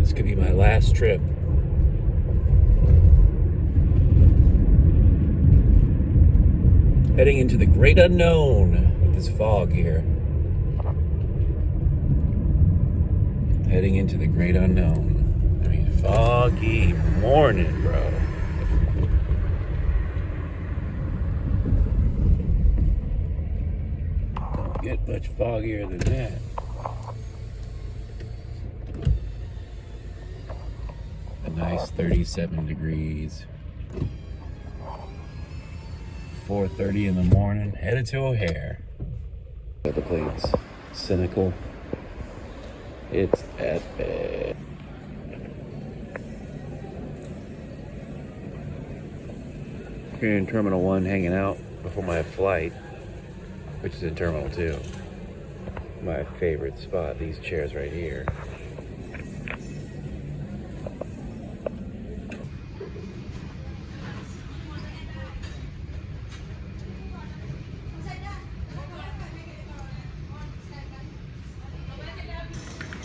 This could be my last trip. Heading into the great unknown with this fog here. Heading into the great unknown. I mean, foggy morning, bro. Don't get much foggier than that. A nice 37 degrees. 4:30 in the morning, headed to O'Hare. Got the plates. Cynical. It's epic. Here in Terminal 1, hanging out before my flight, which is in Terminal 2. My favorite spot, these chairs right here.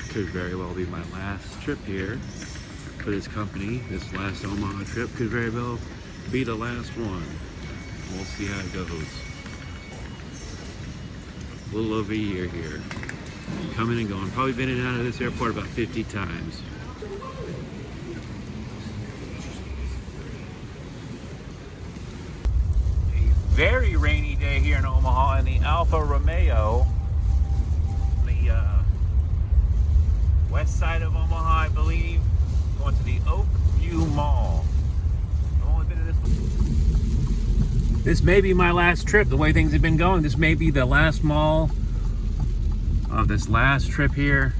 Could very well be my last trip here for this company. This last Omaha trip could very well be the last one. We'll see how it goes. A little over a year here. Coming and going. Probably been in and out of this airport about 50 times. A very rainy day here in Omaha in the Alfa Romeo. West side of Omaha, I believe. Going to the Oak View Mall. I've only been to this one. This may be my last trip. The way things have been going, this may be the last mall of this last trip here.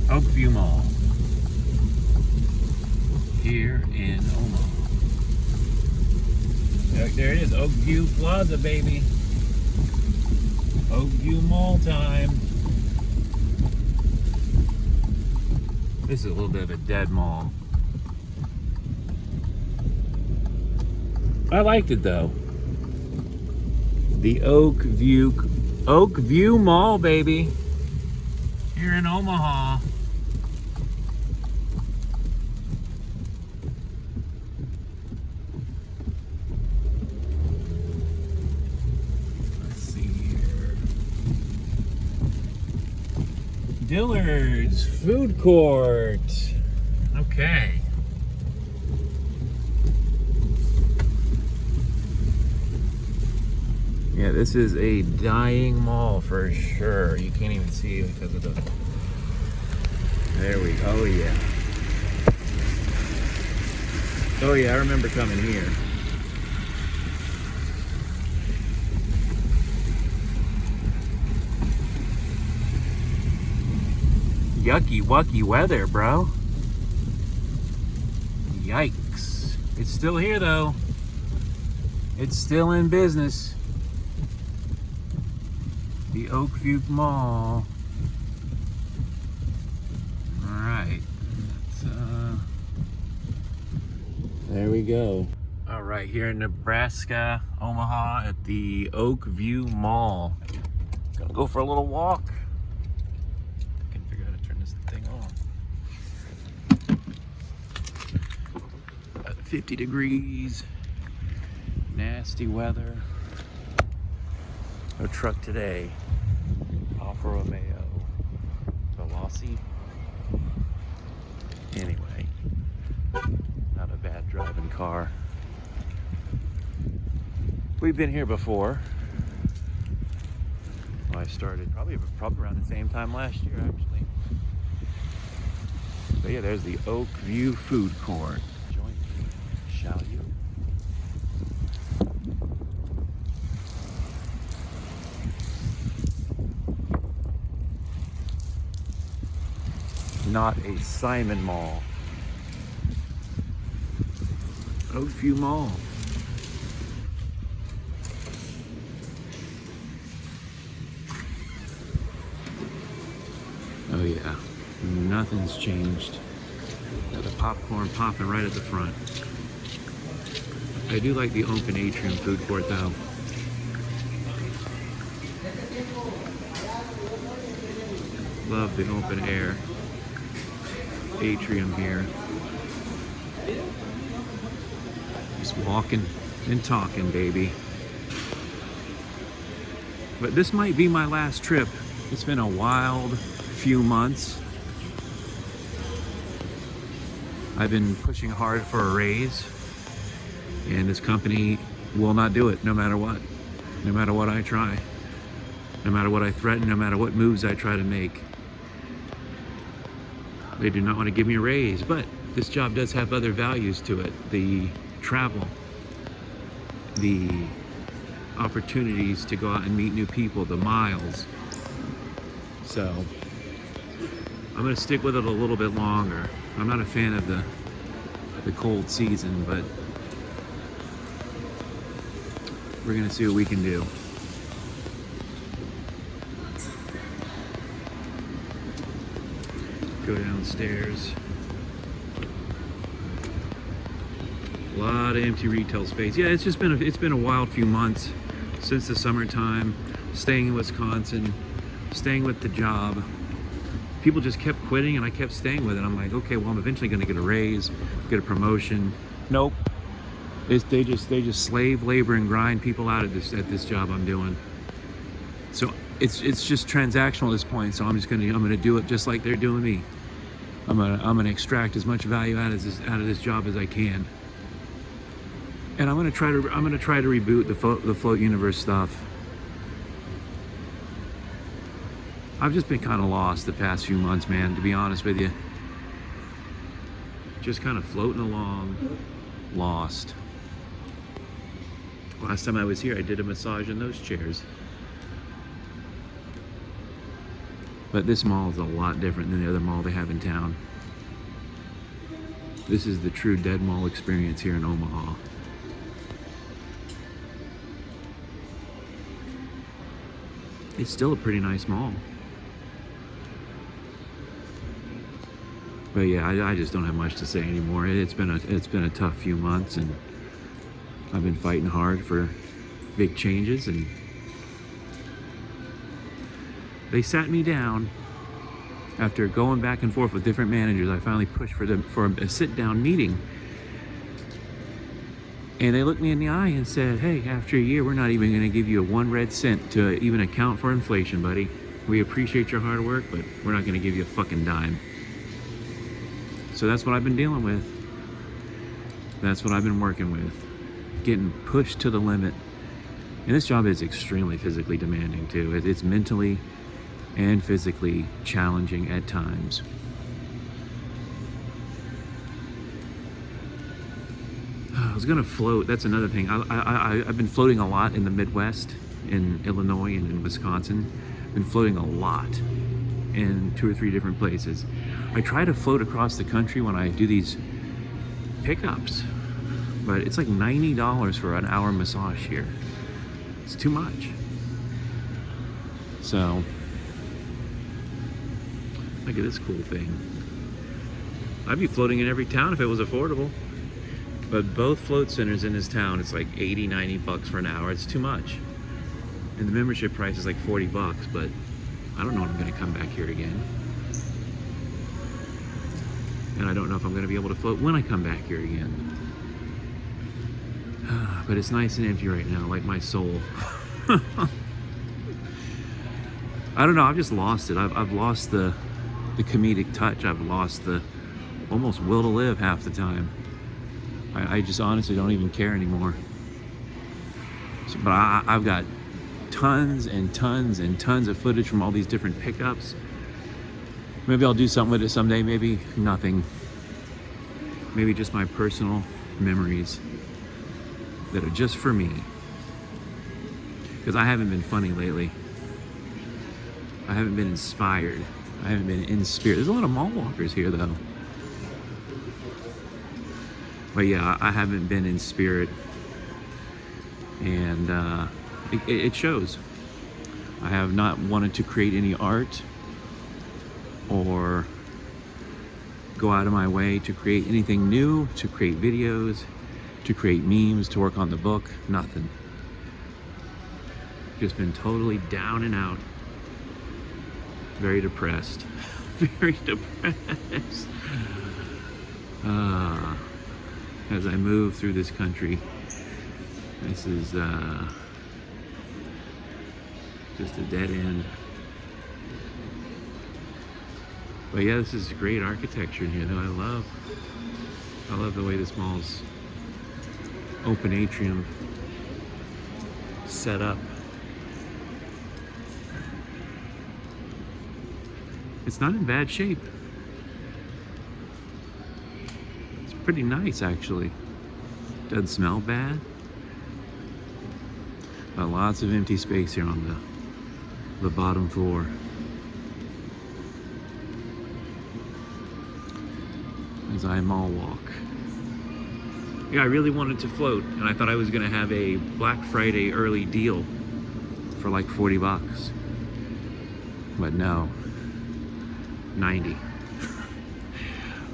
Oak View Mall. Here in Omaha. There it is, Oak View Plaza, baby. Oak View Mall time. This is a little bit of a dead mall. I liked it though. The Oak View Mall, baby. Here in Omaha. Dillard's Food Court. Okay. Yeah, this is a dying mall for sure. You can't even see it because of the... There we go. Oh, yeah. Oh, yeah, I remember coming here. Yucky wucky weather, bro. Yikes. It's still here though. It's still in business. The Oakview Mall. Alright. There we go. Alright, here in Nebraska, Omaha at the Oakview Mall. Gonna go for a little walk. 50 degrees, nasty weather. No truck today. Alfa Romeo, Velocity. Anyway, not a bad driving car. We've been here before. Well, I started probably around the same time last year, actually. But yeah, there's the Oak View Food Court. Shall you? Not a Simon Mall. Oakview Mall. Oh yeah, nothing's changed. Got the popcorn popping right at the front. I do like the open atrium food court though. Love the open air atrium here. Just walking and talking, baby. But this might be my last trip. It's been a wild few months. I've been pushing hard for a raise, and this company will not do it no matter what. No matter what I try. No matter what I threaten, no matter what moves I try to make. They do not want to give me a raise, but this job does have other values to it. The travel, the opportunities to go out and meet new people, the miles. So I'm going to stick with it a little bit longer. I'm not a fan of the cold season, but we're going to see what we can do. Go downstairs. A lot of empty retail space. Yeah, it's been a wild few months since the summertime. Staying in Wisconsin, staying with the job. People just kept quitting, and I kept staying with it. I'm like, okay, well, I'm eventually going to get a raise, get a promotion. Nope. They just slave labor and grind people out at this job I'm doing. So it's just transactional at this point. So I'm gonna do it just like they're doing me. I'm gonna extract as much value out of this job as I can. And I'm gonna try to reboot the Float Universe stuff. I've just been kind of lost the past few months, man, to be honest with you. Just kind of floating along, lost. Last time I was here, I did a massage in those chairs. But this mall is a lot different than the other mall they have in town. This is the true dead mall experience here in Omaha. It's still a pretty nice mall. But yeah, I just don't have much to say anymore. It's been a tough few months, and I've been fighting hard for big changes, and they sat me down after going back and forth with different managers. I finally pushed for a sit-down meeting, and they looked me in the eye and said, "Hey, after a year, we're not even going to give you a 1 red cent to even account for inflation, buddy. We appreciate your hard work, but we're not going to give you a fucking dime." So that's what I've been dealing with. That's what I've been working with. Getting pushed to the limit. And this job is extremely physically demanding too. It's mentally and physically challenging at times. I was gonna float. That's another thing. I've been floating a lot in the Midwest, in Illinois and in Wisconsin. I've been floating a lot in 2 or 3 different places. I try to float across the country when I do these pickups, but it's like $90 for an hour massage here. It's too much. So, look at this cool thing. I'd be floating in every town if it was affordable. But both float centers in this town, it's like 80, 90 bucks for an hour. It's too much. And the membership price is like 40 bucks, but I don't know when I'm gonna come back here again. And I don't know if I'm gonna be able to float when I come back here again. But it's nice and empty right now, like my soul. I don't know, I've just lost it. I've lost the comedic touch. I've lost the almost will to live half the time. I just honestly don't even care anymore. So, but I've got tons and tons and tons of footage from all these different pickups. Maybe I'll do something with it someday, maybe nothing. Maybe just my personal memories that are just for me. Because I haven't been funny lately. I haven't been inspired. I haven't been in spirit. There's a lot of mall walkers here though. But yeah, I haven't been in spirit. And it shows. I have not wanted to create any art or go out of my way to create anything new, to create videos, to create memes, to work on the book, nothing. Just been totally down and out. Very depressed. Very depressed. As I move through this country, this is just a dead end. But yeah, this is great architecture in here though. I love the way this mall's open atrium set up. It's not in bad shape. It's pretty nice actually. Doesn't smell bad. But lots of empty space here on the bottom floor. As I mall walk. Yeah, I really wanted to float, and I thought I was gonna have a Black Friday early deal for like 40 bucks. But no, 90.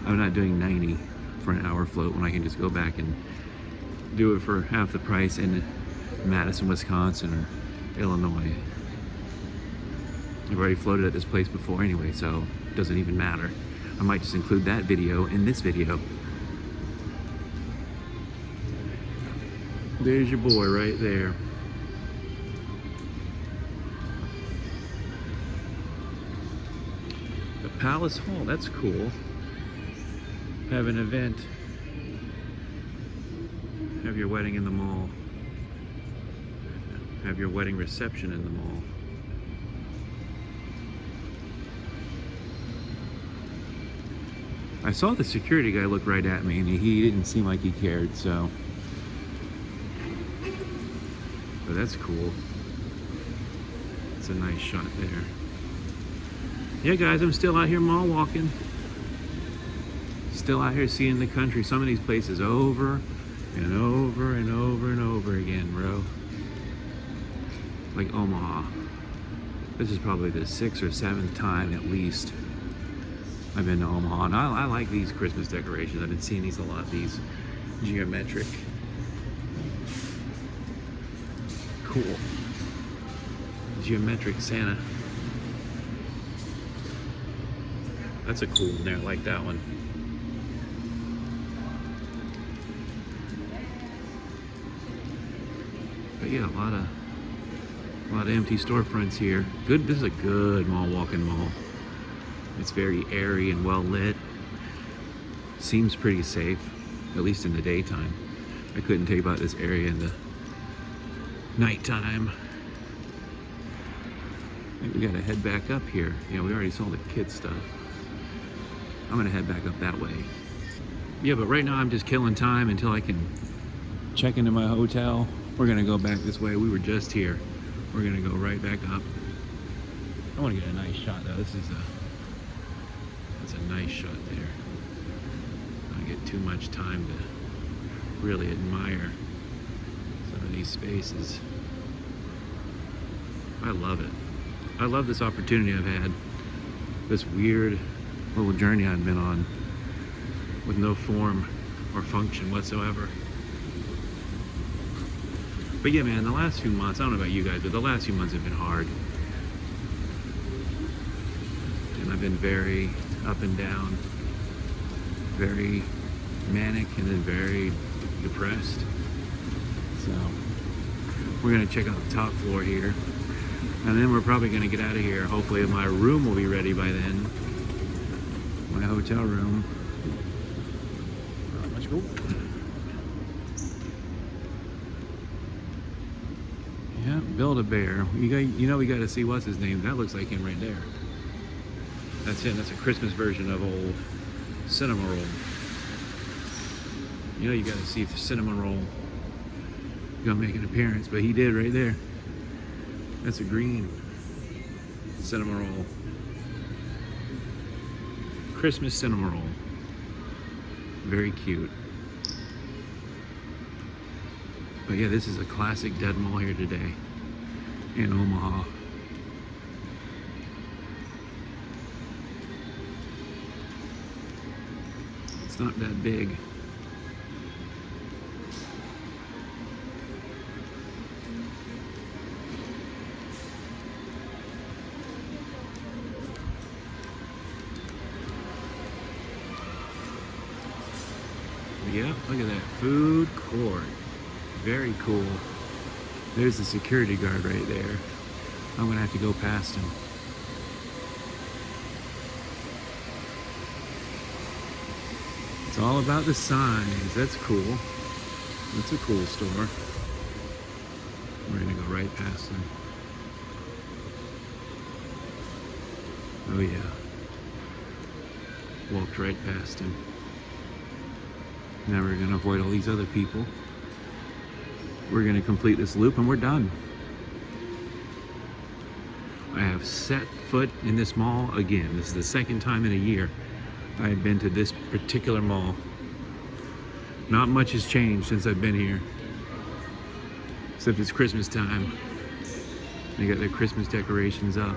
I'm not doing 90 for an hour float when I can just go back and do it for half the price in Madison, Wisconsin or Illinois. I've already floated at this place before anyway, so it doesn't even matter. I might just include that video in this video. There's your boy right there. The Palace Hall, that's cool. Have an event. Have your wedding in the mall. Have your wedding reception in the mall. I saw the security guy look right at me and he didn't seem like he cared, so. But that's cool. It's a nice shot there. Yeah guys, I'm still out here mall walking. Still out here seeing the country. Some of these places over and over and over and over again, bro. Like Omaha. This is probably the 6th or 7th time at least I've been to Omaha, and I like these Christmas decorations. I've been seeing these a lot, these geometric. Cool. Geometric Santa. That's a cool one there, I like that one. But yeah, a lot of empty storefronts here. Good, this is a good mall walking mall. It's very airy and well lit. Seems pretty safe, at least in the daytime. I couldn't tell you about this area in the nighttime. I think we gotta head back up here. Yeah, we already saw the kids stuff. I'm gonna head back up that way. Yeah, but right now I'm just killing time until I can check into my hotel. We're gonna go back this way. We were just here. We're gonna go right back up. I wanna get a nice shot though. That's a nice shot there. I don't get too much time to really admire some of these spaces. I love it. I love this opportunity I've had. This weird little journey I've been on with no form or function whatsoever. But yeah, man, the last few months, I don't know about you guys, but the last few months have been hard. And I've been very up and down, very manic, and then very depressed. So we're gonna check out the top floor here, and then we're probably gonna get out of here. Hopefully my room will be ready by then. My hotel room. Let's go. Yeah, Build-A-Bear. You know we got to see what's his name. That looks like him right there. That's him. That's a Christmas version of old Cinnamon Roll. You know you got to see if Cinnamon Roll gonna make an appearance, but he did right there. That's a green Cinnamon Roll. Christmas Cinnamon Roll. Very cute. But yeah, this is a classic dead mall here today in Omaha. It's not that big. Yep, look at that food court. Very cool. There's the security guard right there. I'm gonna have to go past him. It's all about the signs. That's cool. That's a cool store. We're gonna go right past him. Oh yeah. Walked right past him. Now we're gonna avoid all these other people. We're gonna complete this loop and we're done. I have set foot in this mall again. This is the second time in a year I've been to this particular mall. Not much has changed since I've been here, except it's Christmas time. They got their Christmas decorations up.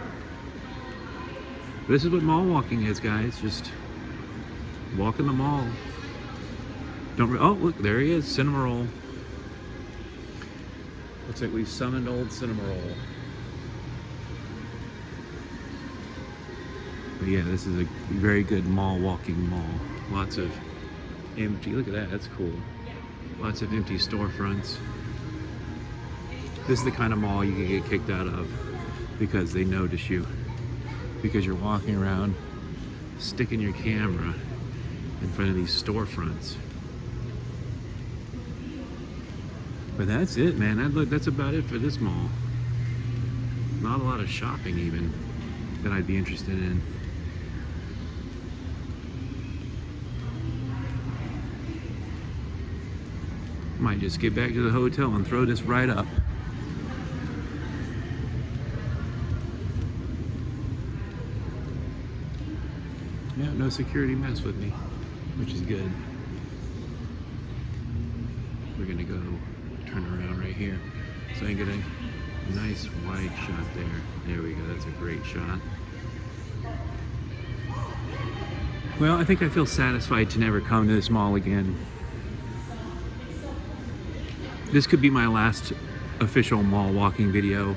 This is what mall walking is, guys. Just walk in the mall. Oh, look, there he is, Cinema Roll. Looks like we've summoned old Cinema Roll. But yeah, this is a very good mall walking mall. Lots of empty, look at that, that's cool. Lots of empty storefronts. This is the kind of mall you can get kicked out of because they notice you. Because you're walking around sticking your camera in front of these storefronts. But that's it, man. That's about it for this mall. Not a lot of shopping even that I'd be interested in. Might just get back to the hotel and throw this right up. Yeah, no security mess with me, which is good. We're gonna go turn around right here so I can get a nice wide shot there. There we go, that's a great shot. Well, I think I feel satisfied to never come to this mall again. This could be my last official mall walking video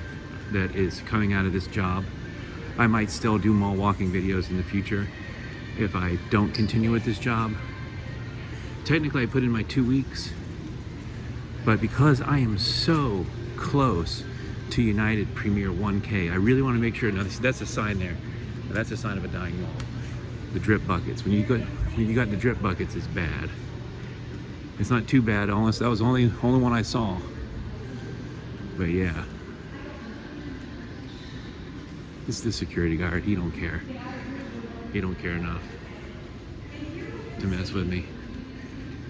that is coming out of this job. I might still do mall walking videos in the future if I don't continue with this job. Technically I put in my 2 weeks, but because I am so close to United Premier 1K, I really want to make sure. Now that's a sign there. Now, that's a sign of a dying mall. The drip buckets. When you got the drip buckets, it's bad. It's not too bad, unless that was the only one I saw. But yeah. This is the security guard. He don't care. He don't care enough to mess with me.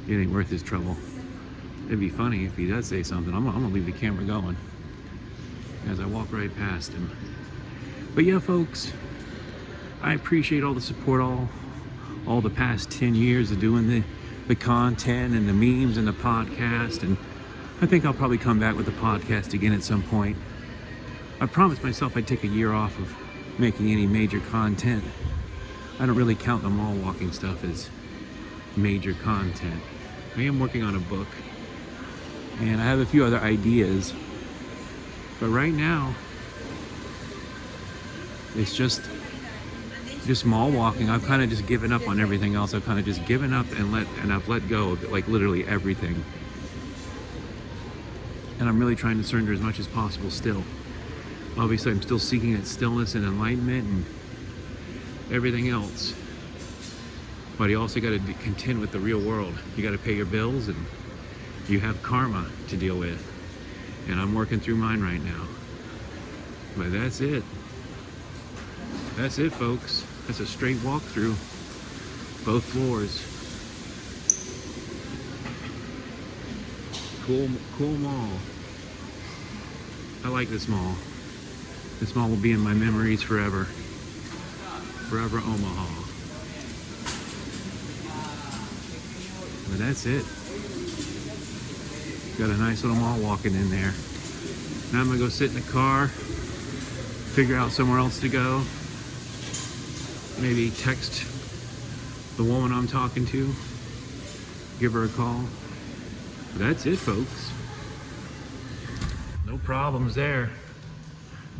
It ain't worth his trouble. It'd be funny if he does say something. I'm gonna leave the camera going as I walk right past him. But yeah, folks, I appreciate all the support all the past 10 years of doing the content and the memes and the podcast, and I think I'll probably come back with the podcast again at some point. I promised myself I'd take a year off of making any major content. I don't really count the mall walking stuff as major content. I am working on a book and I have a few other ideas, but right now it's just mall walking. I've kind of just given up on everything else. I've kind of just given up and I've let go of like literally everything. And I'm really trying to surrender as much as possible still. Obviously, I'm still seeking that stillness and enlightenment and everything else. But you also got to contend with the real world. You got to pay your bills and you have karma to deal with. And I'm working through mine right now. But that's it. That's it, folks. That's a straight walkthrough. Both floors. Cool mall. I like this mall. This mall will be in my memories forever. Forever Omaha. But that's it. Got a nice little mall walking in there. Now I'm gonna go sit in the car, figure out somewhere else to go. Maybe text the woman I'm talking to, give her a call. But that's it, folks. No problems there.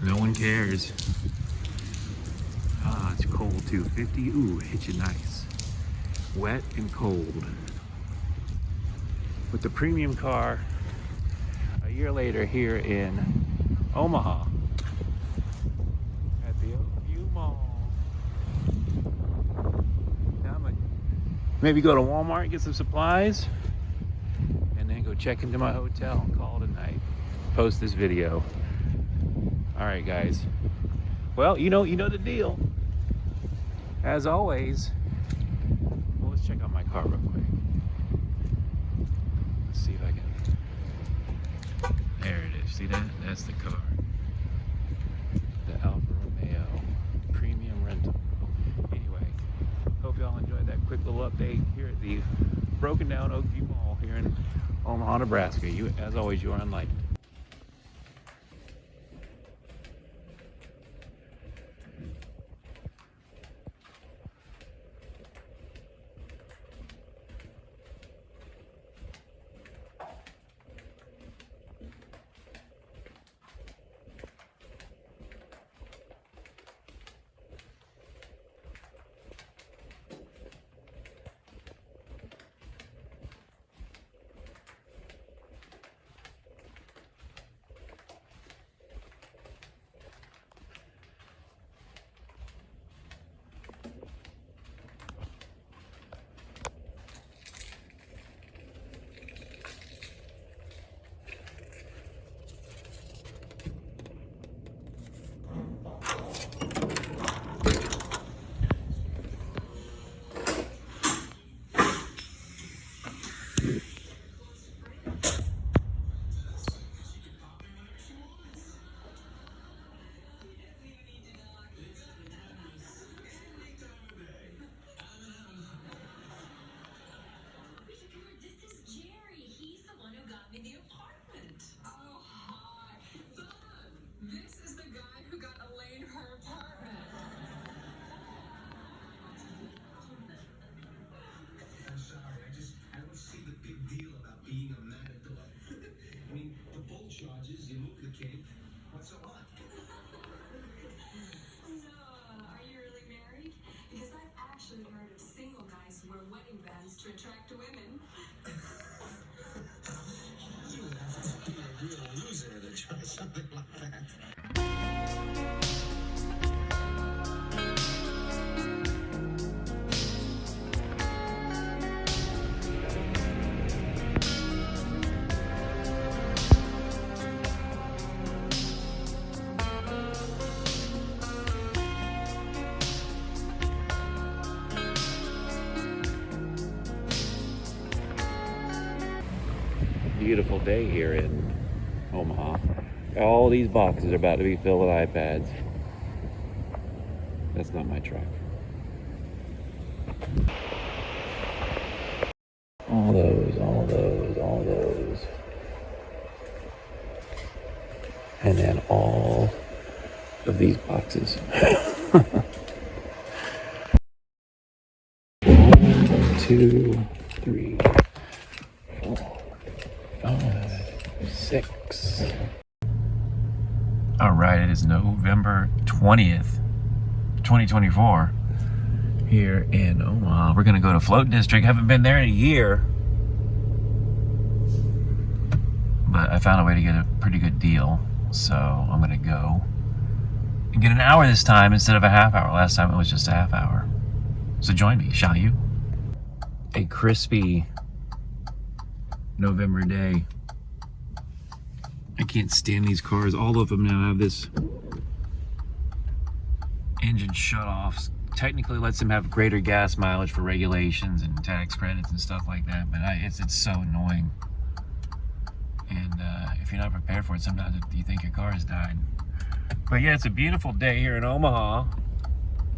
No one cares. Ah, it's cold too. 50. Ooh, hit you nice. Wet and cold. with the premium car a year later here in Omaha at the Oakview Mall. Now I'm gonna maybe go to Walmart, get some supplies, and then go check into my hotel and call it a night. Post this video. All right, guys. Well, you know the deal. As always, well, let's check out my car real quick. Let's see if I can. There it is. See that? That's the car. The Alfa Romeo Premium Rental. Anyway, hope y'all enjoyed that quick little update here at the broken down Oakview Mall here in Omaha, Nebraska. As always, you are enlightened. To attract women. You would have to be a real loser to try something like that. Beautiful day here in Omaha. All these boxes are about to be filled with iPads. That's not my truck. All those. And then all of these boxes. 1, 2, 3, 4. 5, 6. All right, it is November 20th, 2024 here in Omaha. We're gonna go to Float District. Haven't been there in a year, but I found a way to get a pretty good deal. So I'm gonna go and get an hour this time instead of a half hour. Last time it was just a half hour. So join me, shall you? A crispy November day. I can't stand these cars. All of them now have this engine shut-offs. Technically lets them have greater gas mileage for regulations and tax credits and stuff like that, but it's so annoying. And if you're not prepared for it, sometimes you think your car has died. But yeah, it's a beautiful day here in Omaha.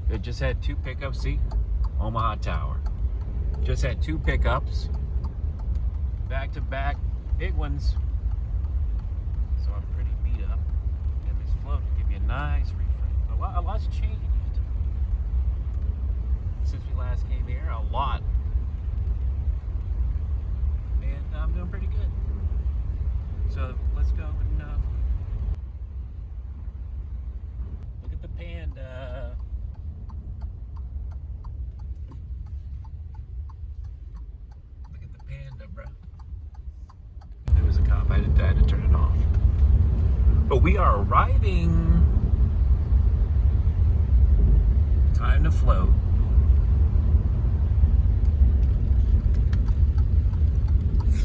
It just had 2 pickups. See? Omaha Tower. Just had 2 pickups. Back-to-back big ones. So I'm pretty beat up. And this Float will give me a nice refresh. A lot's changed since we last came here. A lot. And I'm doing pretty good. So let's go and look at the Panda. Look at the Panda, bro. to turn it off. But we are arriving. Time to float.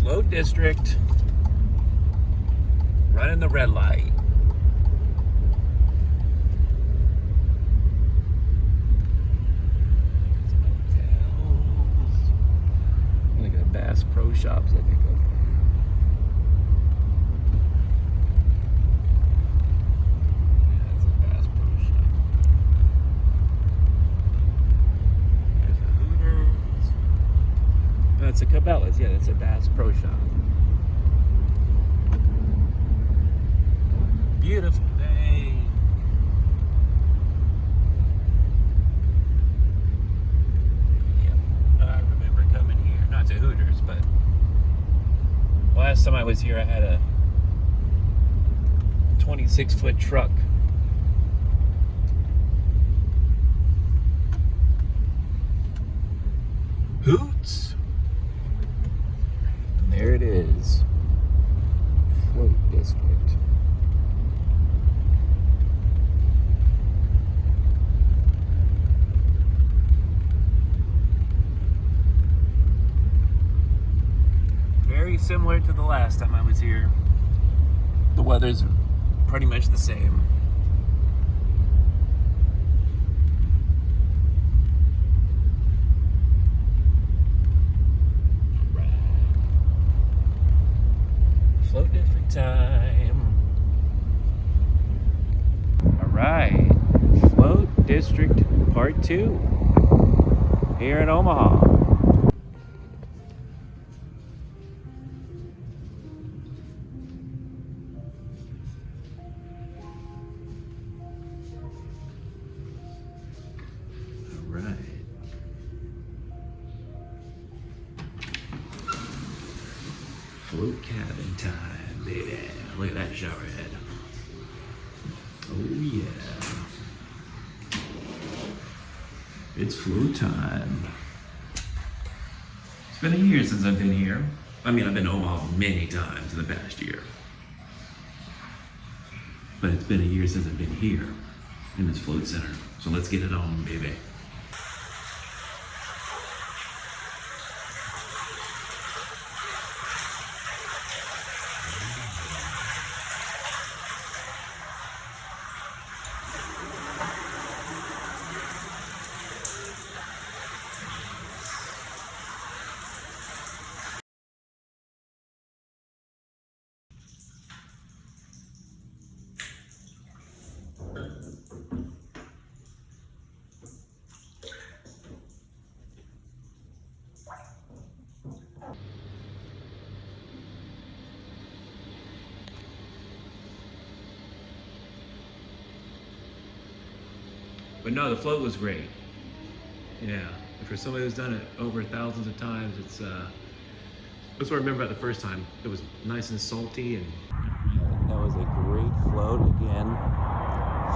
Float District. Running the red light. Look at Bass Pro Shops, I think. Yeah, that's a Bass Pro Shop. There's a Hooters. That's a Cabela's. Yeah, that's a Bass Pro Shop. Beautiful day. I remember coming here, not to Hooters, but last time I was here I had a 26-foot truck. Hoots! And there it is. Float District. Very similar to the last time I was here. The weather's pretty much the same. Right. Float District time. Alright. Float District Part 2 here in Omaha. Float cabin time, baby. Look at that shower head. Oh yeah. It's float time. It's been a year since I've been here. I mean, I've been to Omaha many times in the past year. But it's been a year since I've been here in this float center. So let's get it on, baby. But no, the float was great. Yeah, for somebody who's done it over thousands of times, it's that's what I remember about the first time. It was nice and salty, and that was a great float again.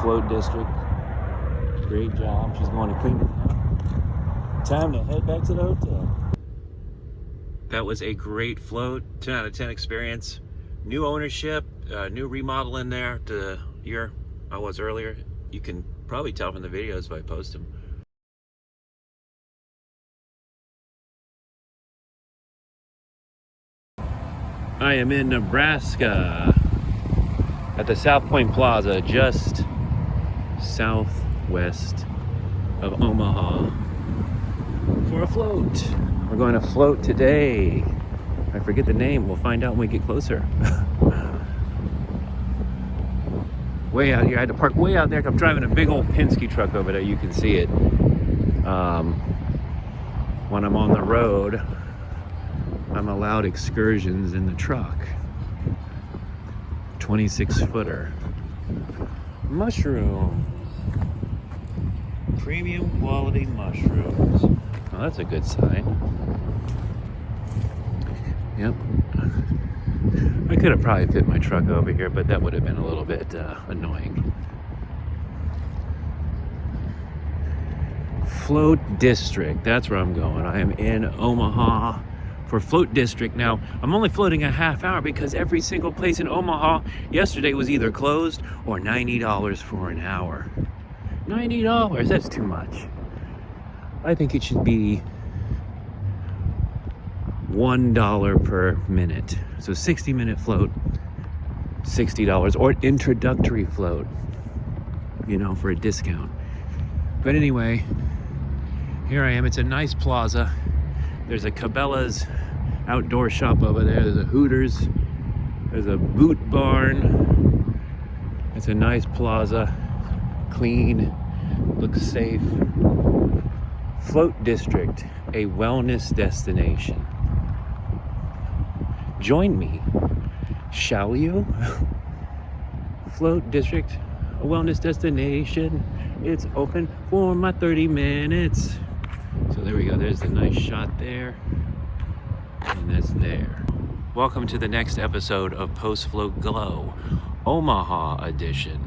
Float District, great job. She's going to clean it now. Time to head back to the hotel. That was a great float, 10 out of 10 experience. New ownership, new remodel in there to year I was earlier. You can probably tell from the videos if I post them. I am in Nebraska at the South Point Plaza, just southwest of Omaha for a float. We're going to float today. I forget the name. We'll find out when we get closer. Way out here. I had to park way out there. I'm driving a big old Penske truck over there. You can see it. When I'm on the road, I'm allowed excursions in the truck. 26-footer. Mushrooms. Premium quality mushrooms. Oh, that's a good sign. Yep. I could have probably fit my truck over here, but that would have been a little bit annoying. Float District, that's where I'm going. I am in Omaha for Float District. Now, I'm only floating a half hour because every single place in Omaha yesterday was either closed or $90 for an hour. $90, that's too much. I think it should be $1 per minute. So 60-minute float, $60, or introductory float, you know, for a discount. But anyway, here I am. It's a nice plaza. There's a Cabela's outdoor shop over there. There's a Hooters. There's a boot barn. It's a nice plaza. Clean, looks safe. Float District, a wellness destination. Join me, shall you? Float District, a wellness destination. It's open for my 30 minutes. So there we go. There's the nice shot there. And that's there. Welcome to the next episode of Post Float Glow, Omaha edition.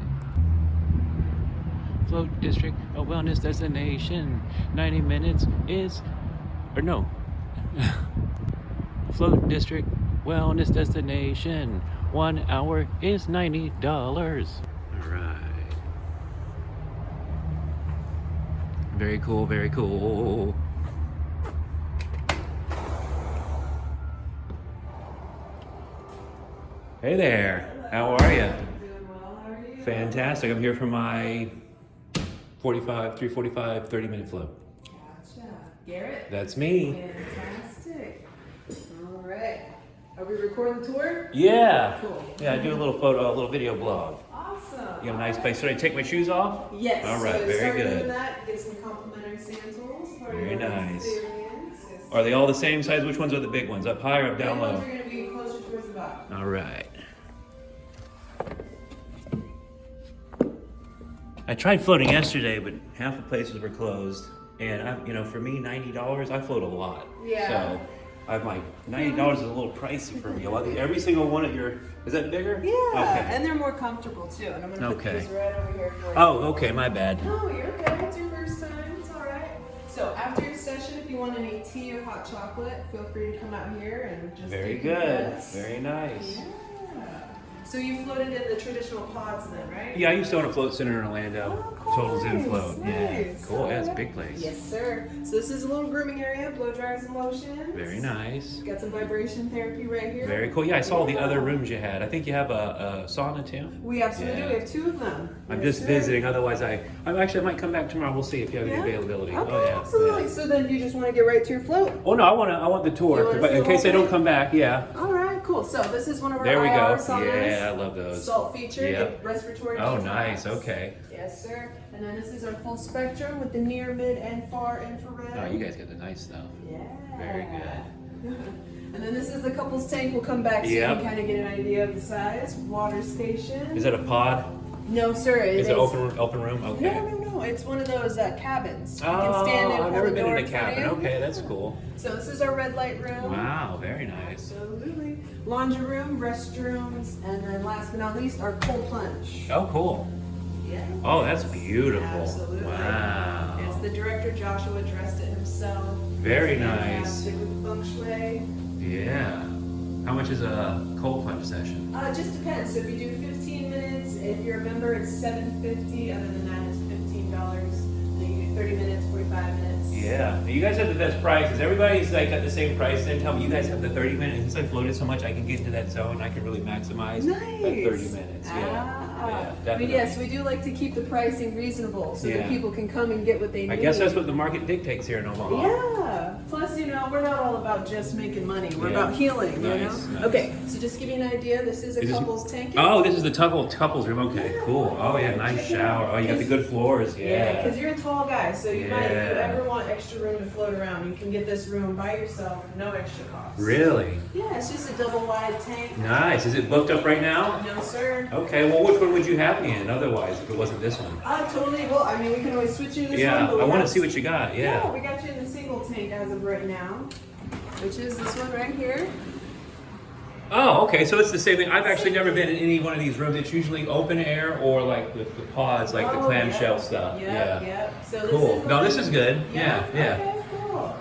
Float District, a wellness destination. 90 minutes is, or no. Float District, wellness destination. 1 hour is $90. All right. Very cool, very cool. Hey there, how are you? Doing well, how are you? Fantastic. I'm here for my 3:45, 30-minute float. Gotcha. Garrett? That's me. Fantastic. All right. Are we recording the tour? Yeah. Cool. Yeah, I do a little video blog. Awesome. You have a nice place. Should I take my shoes off? Yes. All right, so very start good. doing that, get some complimentary sandals. Part of Very your nice. experience. Yes. Are they all the same size? Which ones are the big ones? Up high or up down The ones low? are going to be closer towards the bottom. All right. I tried floating yesterday, but half the places were closed. And for me, $90, I float a lot. Yeah. So I'm like, $90 is a little pricey for me. Every single one of your, is that bigger? Yeah. Okay. And they're more comfortable too. And I'm going to put Okay. these right over here for you. Oh, okay, my bad. No, you're good. It's your first time. It's all right. So after your session, if you want any tea or hot chocolate, feel free to come out here and just Very decompress. good. Very nice. Yeah. So you floated in the traditional pods then, right? Yeah, I used to own a float center in Orlando. Oh, cool. Total Zen Float. Yeah. Nice. Cool. Yeah, it's a big place. Yes, sir. So this is a little grooming area, blow dryers and lotions. Very nice. Got some vibration therapy right here. Very cool. Yeah, I saw the other rooms you had. I think you have a sauna too. We absolutely Yeah. do. We have 2 of them. I'm Yes, just sir. visiting. Otherwise, I might come back tomorrow. We'll see if you have any Yeah? availability. Okay, Oh yeah. absolutely. Yeah. So then you just want to get right to your float? Oh no, I want the You tour. wanna But see in the case whole I don't thing? come back, yeah. All right, cool. So this is one of our There we IR go. saunas. Yeah, I love those. Salt feature, Yep. respiratory. Oh, detox. nice. Okay. Yes, sir. And then this is our full spectrum with the near, mid, and far infrared. Oh, you guys got the nice stuff. Yeah. Very good. And then this is the couples tank. We'll come back so you Yep. can kind of get an idea of the size. Water station. Is that a pod? No, sir. Is it open room? Okay. No. It's one of those cabins. You Oh, can stand in. I've hold never the been door in a front of cabin. you. Okay, that's cool. So this is our red light room. Wow, very nice. Absolutely. Laundry room, restrooms, and then last but not least, our cold plunge. Oh, cool. Yeah. Oh, that's beautiful. Absolutely. Wow. It's the director Joshua dressed it himself. Very nice. Fantastic with feng shui. Yeah. How much is a cold plunge session? It just depends. So if you do 15 minutes, if you're a member, it's $7.50. Other than that, it's $15. Then you do 30 minutes, 45 minutes. Yeah. You guys have the best prices. Everybody's like at the same price. Then tell me you guys have the 30 minutes. Since I floated so much, I can get into that zone. I can really maximize that 30 minutes. Yeah. But Definitely. yes, we do like to keep the pricing reasonable so Yeah. that people can come and get what they need. I guess that's what the market dictates here in Omaha. Yeah. Plus, we're not all about just making money. We're Yeah. about healing, Nice, nice. Okay, so just to give you an idea, this is a Is this- couples tank. Oh, this is the couples room. Okay, cool. Oh yeah, nice shower. Oh, you got the good floors. Yeah, because Yeah. you're a tall guy, so you might, if you Yeah. ever want extra room to float around, you can get this room by yourself, no extra cost. Really? Yeah, it's just a double wide tank. Nice. Is it booked up right now? No, sir. Okay. Well, which one would you have me in? Otherwise, if it wasn't this one. Totally. Well, I mean, we can always switch you to this Yeah, one. But we I want to have- see what you got. Yeah. we got you in the single tank as of right now, which is this one right here. Oh, okay. So it's the same thing. I've actually never been in any one of these rooms. It's usually open air or like the pods, like the clamshell stuff. Yeah. So this Cool. is the No, one- this is good. Yeah. Okay, cool.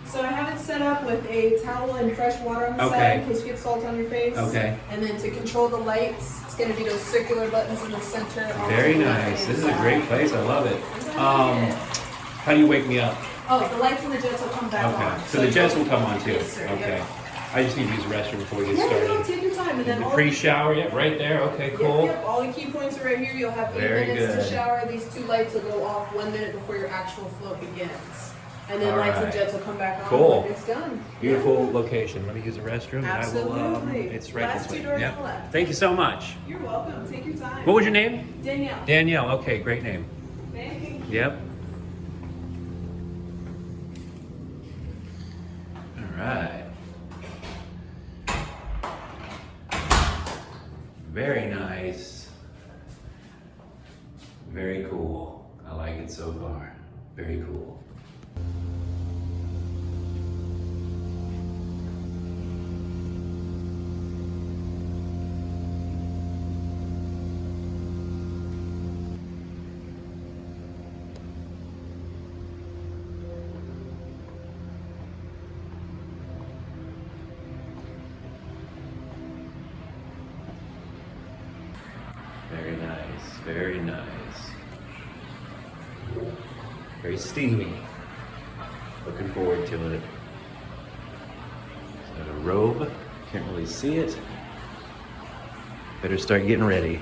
So I have it set up with a towel and fresh water on the Okay. side in case you get salt on your face. Okay. And then to control the lights, it's going to be those circular buttons in the center. on Very the nice. left-hand This is a side. great place. I love it. How do you wake me up? Oh, the lights and the jets will come back on. Okay. So the jets will come on too. Yes, sir. Okay. Yep. I just need to use the restroom before we get Yeah, started. no, take your time. And then The all pre-shower, yep, right there. Okay, Yep, cool. yep. All the key points are right here. You'll have 8 Very minutes good. to shower. These 2 lights will go off 1 minute before your actual float begins. And then All lights and right. jets will come back on Cool. when it's done. Beautiful location. Let me use the restroom. And Absolutely. I will, it's right Last this way. 2 doors Yep. on the left. Thank you so much. You're welcome. Take your time. What was your name? Danielle. Danielle. Okay, great name. Thanks. Yep. All right. Very nice. Very cool. I like it so far. Very cool. Very nice, very nice. Very steamy. Looking forward to it. Got a robe, can't really see it. Better start getting ready.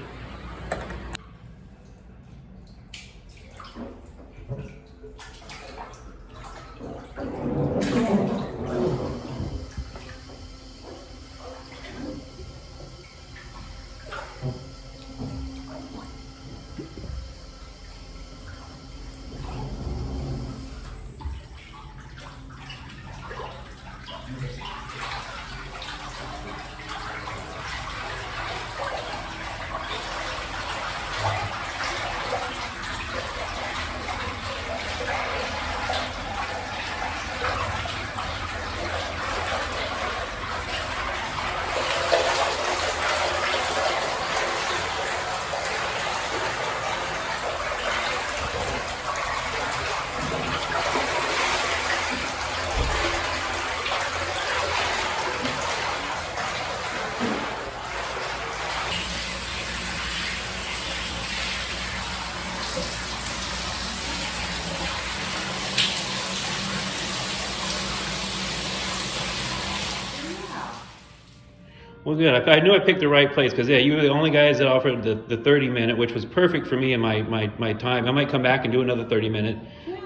Well, good. I knew I picked the right place because, yeah, you were the only guys that offered the 30-minute, which was perfect for me and my time. I might come back and do another 30-minute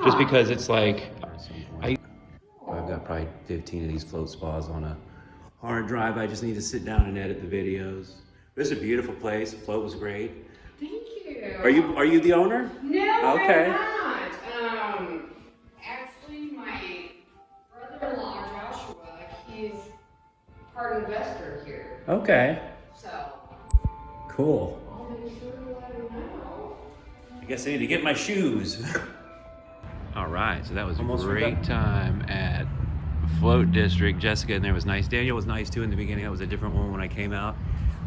just because it's like, I've got probably 15 of these float spas on a hard drive. I just need to sit down and edit the videos. This is a beautiful place. The float was great. Thank you. Are you the owner? No, Okay. I'm not. Actually, my brother-in-law Joshua, he's part investor here. Okay. So Cool. I'll make sure to let him know. I guess I need to get my shoes. All right, so that was Almost a great forgot. time at Float District. Jessica in there was nice. Daniel was nice too in the beginning. That was a different one when I came out.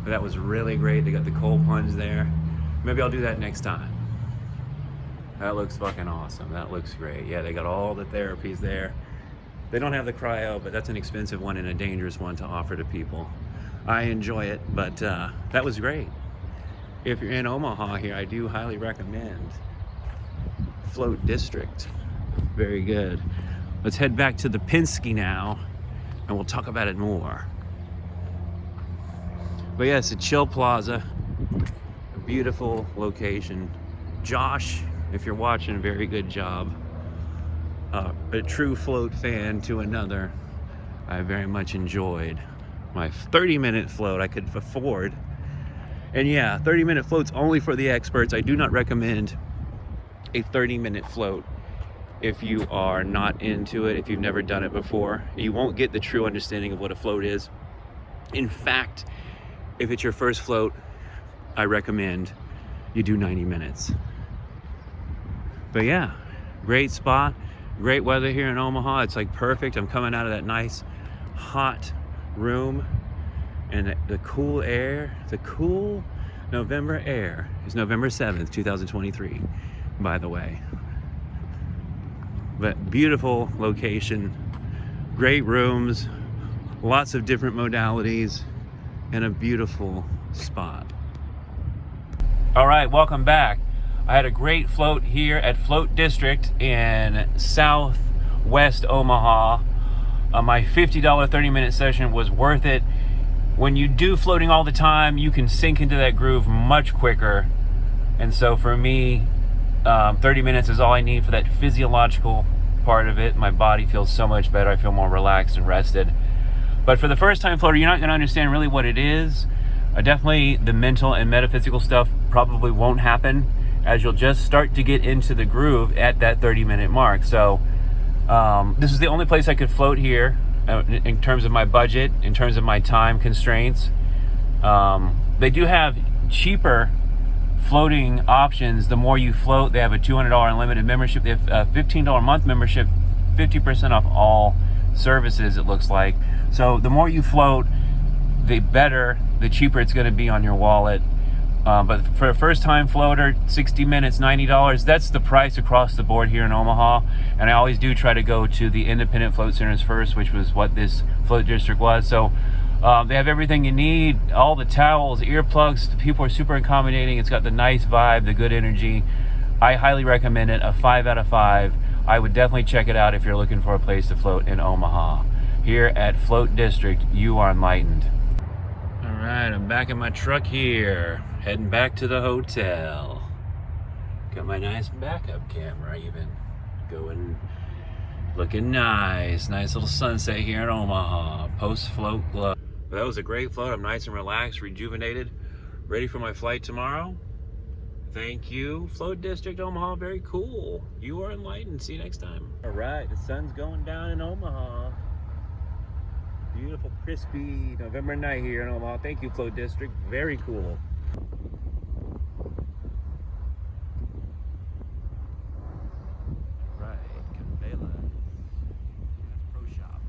But that was really great. They got the cold plunge there. Maybe I'll do that next time. That looks fucking awesome. That looks great. Yeah, they got all the therapies there. They don't have the cryo, but that's an expensive one and a dangerous one to offer to people. I enjoy it, but that was great. If you're in Omaha here, I do highly recommend Float District. Very good. Let's head back to the Penske now, and we'll talk about it more. But yeah, it's a chill plaza, a beautiful location. Josh, if you're watching, very good job. A true float fan to another. I very much enjoyed my 30-minute float I could afford. And yeah, 30-minute float's only for the experts. I do not recommend a 30-minute float if you are not into it, if you've never done it before. You won't get the true understanding of what a float is. In fact, if it's your first float, I recommend you do 90 minutes. But yeah, great spot, great weather here in Omaha. It's like perfect. I'm coming out of that nice hot room, and the cool air, the cool November air is November 7th, 2023, by the way. But beautiful location, Great rooms, lots of different modalities, and a beautiful spot. All right, welcome back. I had a great float here at Float District in southwest Omaha. My $50 30-minute session was worth it. When you do floating all the time, you can sink into that groove much quicker. And so for me, 30 minutes is all I need for that physiological part of it. My body feels so much better. I feel more relaxed and rested. But for the first time floater, you're not going to understand really what it is. Definitely the mental and metaphysical stuff probably won't happen, as you'll just start to get into the groove at that 30-minute mark. So this is the only place I could float here in terms of my budget, in terms of my time constraints. They do have cheaper floating options. The more you float, they have a $200 unlimited membership. They have a $15 a month membership, 50% off all services, it looks like. So the more you float, the better, the cheaper it's going to be on your wallet. But for a first-time floater, 60 minutes, $90. That's the price across the board here in Omaha. And I always do try to go to the independent float centers first, which was what this float district was. So they have everything you need, all the towels, earplugs. The people are super accommodating. It's got the nice vibe, the good energy. I highly recommend it, a 5 out of 5. I would definitely check it out if you're looking for a place to float in Omaha. Here at Float District, you are enlightened. All right, I'm back in my truck here, heading back to the hotel. Got my nice backup camera even going, looking nice. Nice little sunset here in Omaha, post-float glow. That was a great float. I'm nice and relaxed, rejuvenated, ready for my flight tomorrow. Thank you, Float District Omaha, very cool. You are enlightened. See you next time. All right, the sun's going down in Omaha. Beautiful, crispy November night here in Omaha. Thank you, Float District. Very cool. All right, Cabela's Pro Shop.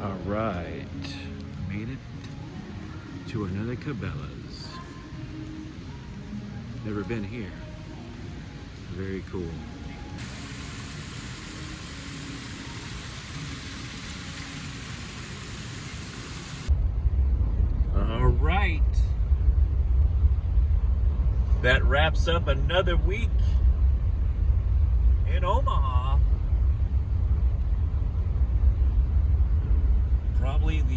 All right, made it to another Cabela's. Never been here. Very cool. All right. That wraps up another week in Omaha. Probably at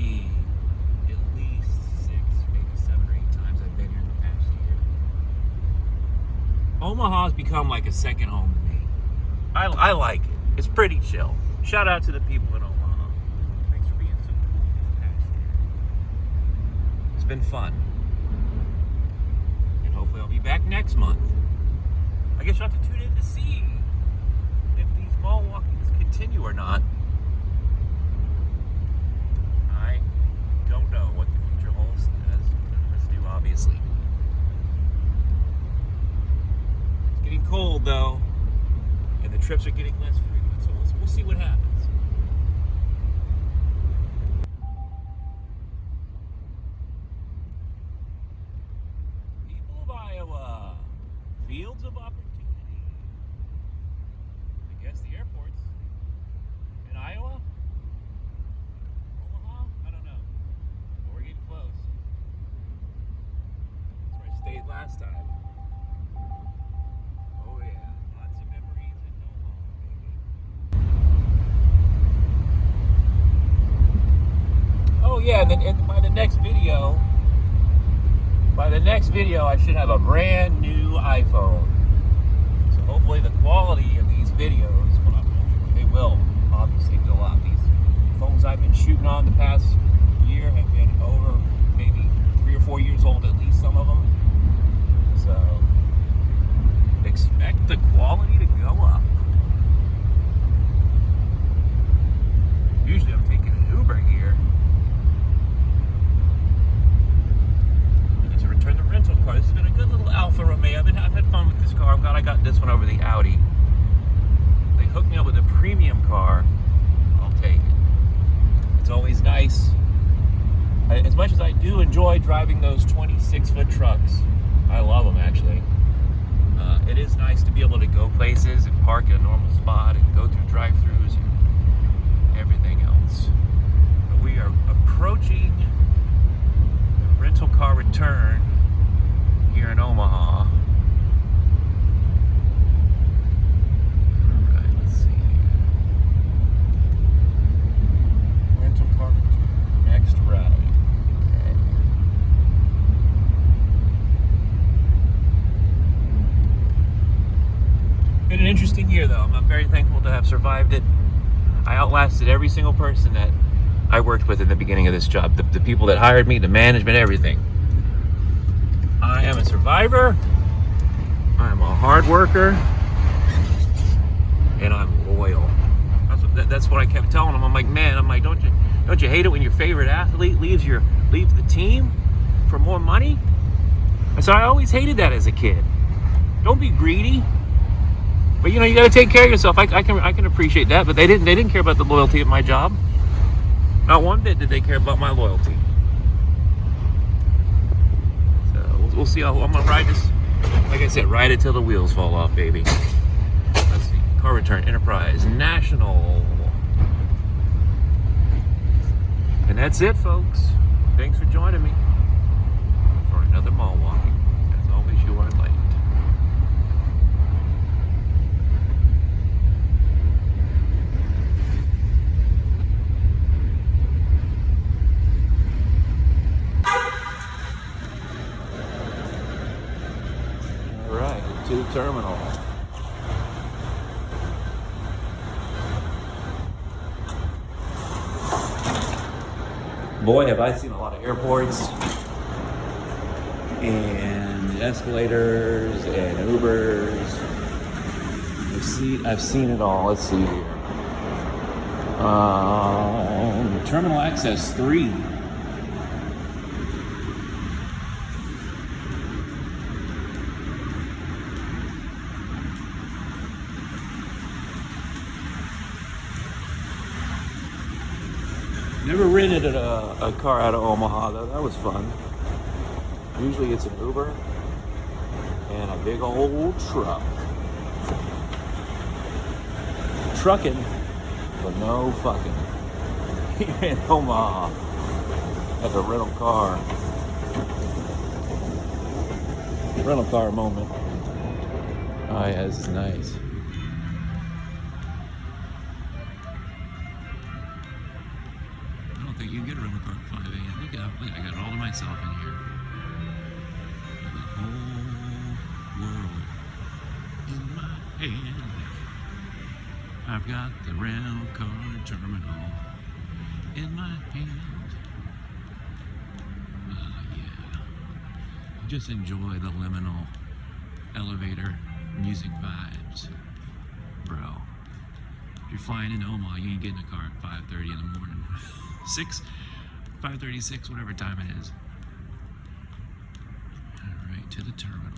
least 6, maybe 7 or 8 times I've been here in the past year. Omaha's become like a second home to me. I like it. It's pretty chill. Shout out to the people in Omaha. Thanks for being so cool this past year. It's been fun. And hopefully I'll be back next month. I guess you'll have to tune in to see if these mall walkings continue or not. I don't know what the future holds, as none of us do, obviously. It's getting cold, though, and the trips are getting less frequent, so we'll see what happens. People of Iowa, fields of opportunity. I guess the airport's in Iowa? Stayed last time. Oh yeah, lots of memories in Omaha, baby. Oh yeah, and then by the next video, I should have a brand new iPhone. So hopefully the quality of these videos, well not hopefully, they will obviously go up. These phones I've been shooting on the past year have been over maybe 3 or 4 years old at least, some of them. So, expect the quality to go up. Usually I'm taking an Uber here. And to return the rental car. This has been a good little Alfa Romeo. I've had fun with this car. I'm glad I got this one over the Audi. They hooked me up with a premium car. I'll take it. It's always nice. As much as I do enjoy driving those 26-foot trucks, I love them actually. It is nice to be able to go places and park at a normal spot and go through drive-thrus and everything else. But we are approaching the rental car return here in Omaha. Alright, let's see here. Rental car return, next route. Okay. Been an interesting year though. I'm very thankful to have survived it. I outlasted every single person that I worked with in the beginning of this job. The people that hired me, the management, everything. I am a survivor. I'm a hard worker. And I'm loyal. That's what I kept telling them. I'm like, man, don't you hate it when your favorite athlete leaves the team for more money? I said, I always hated that as a kid. Don't be greedy. But you know, you got to take care of yourself. I can appreciate that. But they didn't care about the loyalty of my job. Not one bit did they care about my loyalty. So we'll see how I'm gonna ride this. Like I said, ride it till the wheels fall off, baby. Let's see. Car return, Enterprise, National. And that's it, folks. Thanks for joining me for another mall walking. As always, you are enlightened. All right, to the terminal. Boy, have I seen a lot of airports and escalators and Ubers. I've seen it all. Let's see here. Terminal Access 3. Never rented a car out of Omaha though. That was fun. Usually it's an Uber and a big old truck. Trucking, but no fucking. Here in Omaha at the rental car moment. Oh yeah, this is nice. You can get a rental car at 5 a.m. Look, I got it all to myself in here. The whole world in my hand. I've got the rental car terminal in my hand. Yeah. Just enjoy the liminal elevator music vibes, bro. If you're flying into Omaha, you ain't getting a car at 5:30 in the morning. 5:36, whatever time it is. All right, to the terminal.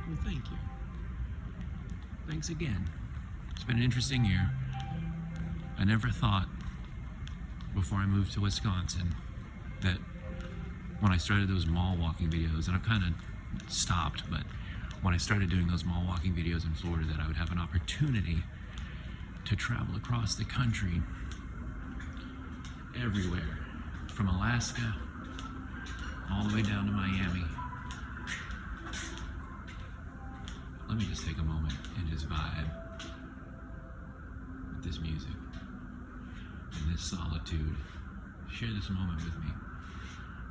Well, thank you. Thanks again. It's been an interesting year. I never thought before I moved to Wisconsin that when I started those mall walking videos, and I've kind of stopped, but when I started doing those mall walking videos in Florida, that I would have an opportunity to travel across the country, everywhere, from Alaska all the way down to Miami. Let me just take a moment and just vibe with this music and this solitude. Share this moment with me.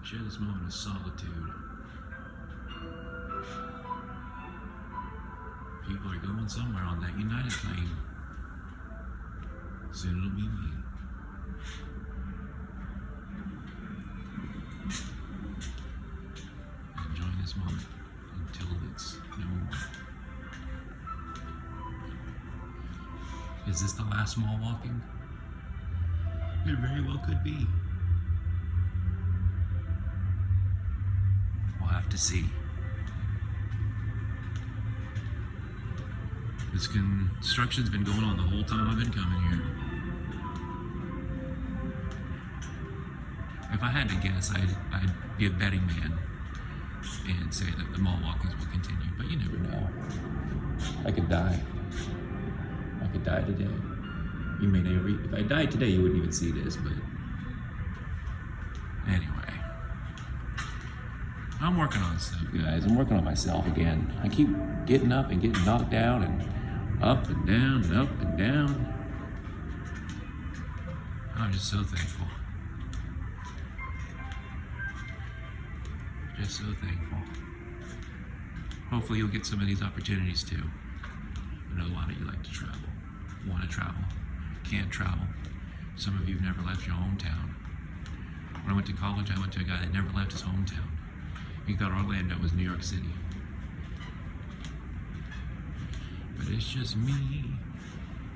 Share this moment of solitude. People are going somewhere on that United plane. Soon it'll be me. Enjoying this moment until it's no more. Is this the last mall walking? It very well could be. We'll have to see. This construction's been going on the whole time I've been coming here. If I had to guess, I'd be a betting man and say that the mall walkings will continue, but you never know. I could die. I could die today. You may never. If I died today, you wouldn't even see this, but anyway. I'm working on stuff, guys. I'm working on myself again. I keep getting up and getting knocked down and up and down and up and down. I'm just so thankful. Just so thankful. Hopefully you'll get some of these opportunities too. I know a lot of you like to travel, want to travel, can't travel. Some of you have never left your hometown. When I went to college, I went to a guy that never left his hometown. He thought Orlando was New York City. But it's just me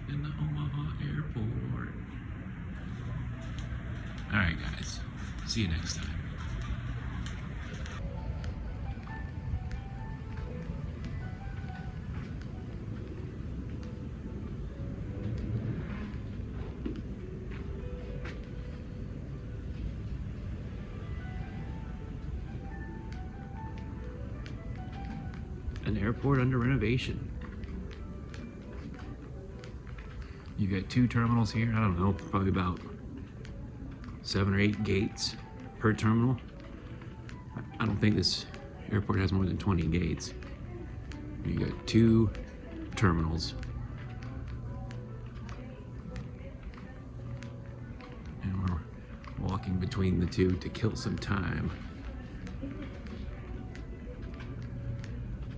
in the Omaha Airport. All right, guys. See you next time. An airport under renovation. You got 2 terminals here. I don't know, probably about 7 or 8 gates per terminal. I don't think this airport has more than 20 gates. You got 2 terminals. And we're walking between the 2 to kill some time.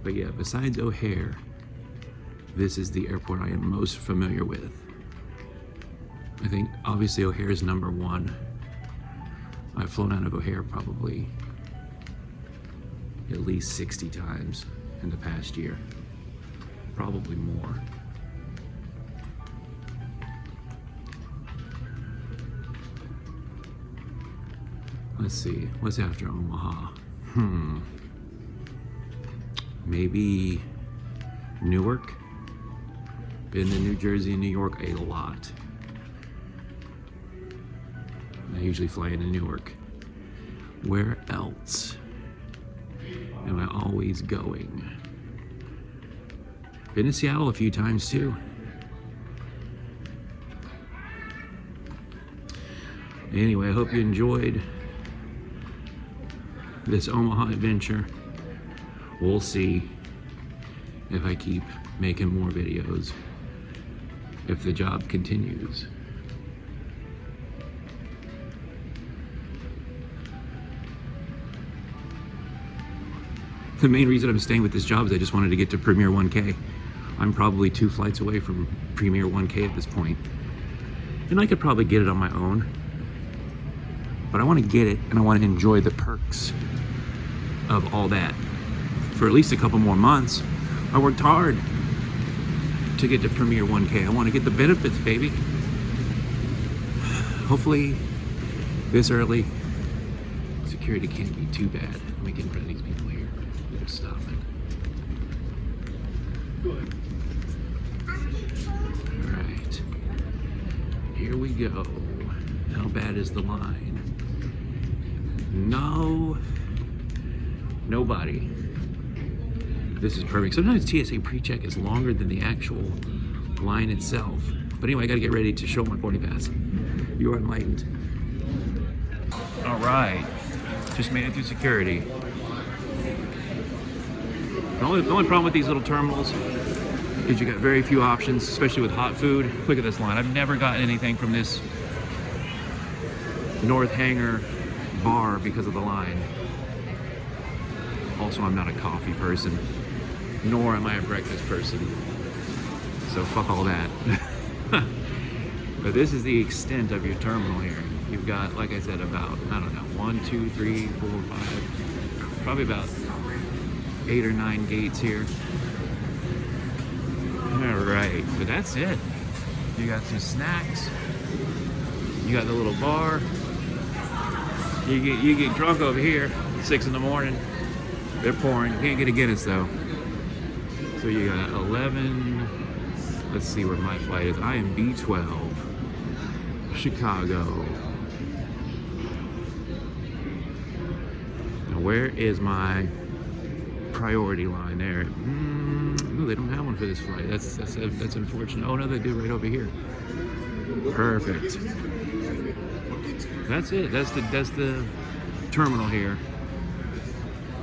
But yeah, besides O'Hare, this is the airport I am most familiar with. I think obviously O'Hare is number 1. I've flown out of O'Hare probably at least 60 times in the past year, probably more. Let's see, what's after Omaha? Maybe Newark. Been to New Jersey and New York a lot. I usually fly into Newark. Where else am I always going? Been to Seattle a few times too. Anyway, I hope you enjoyed this Omaha adventure. We'll see if I keep making more videos, if the job continues. The main reason I'm staying with this job is I just wanted to get to Premier 1K. I'm probably 2 flights away from Premier 1K at this point. And I could probably get it on my own. But I want to get it and I want to enjoy the perks of all that for at least a couple more months. I worked hard to get to Premier 1K. I want to get the benefits, baby. Hopefully this early, security can't be too bad. Let me get in front of these people here. They're stopping. Good. All right, here we go. How bad is the line? No, nobody. This is perfect. Sometimes TSA pre-check is longer than the actual line itself. But anyway, I gotta get ready to show my boarding pass. You are enlightened. All right, just made it through security. The only problem with these little terminals is you got very few options, especially with hot food. Look at this line. I've never gotten anything from this North Hangar bar because of the line. Also, I'm not a coffee person, nor am I a breakfast person. So fuck all that. But this is the extent of your terminal here. You've got, like I said, about, I don't know, 1, 2, 3, 4, 5, probably about 8 or 9 gates here. All right, but that's it. You got some snacks. You got the little bar. You get drunk over here at 6 in the morning. They're pouring. You can't get a Guinness though. So you got 11, Let's see where my flight is. I am B12, Chicago. Now where is my priority line there? Ooh, they don't have one for this flight. That's unfortunate. Oh no, they do right over here. Perfect. That's it. That's the terminal here.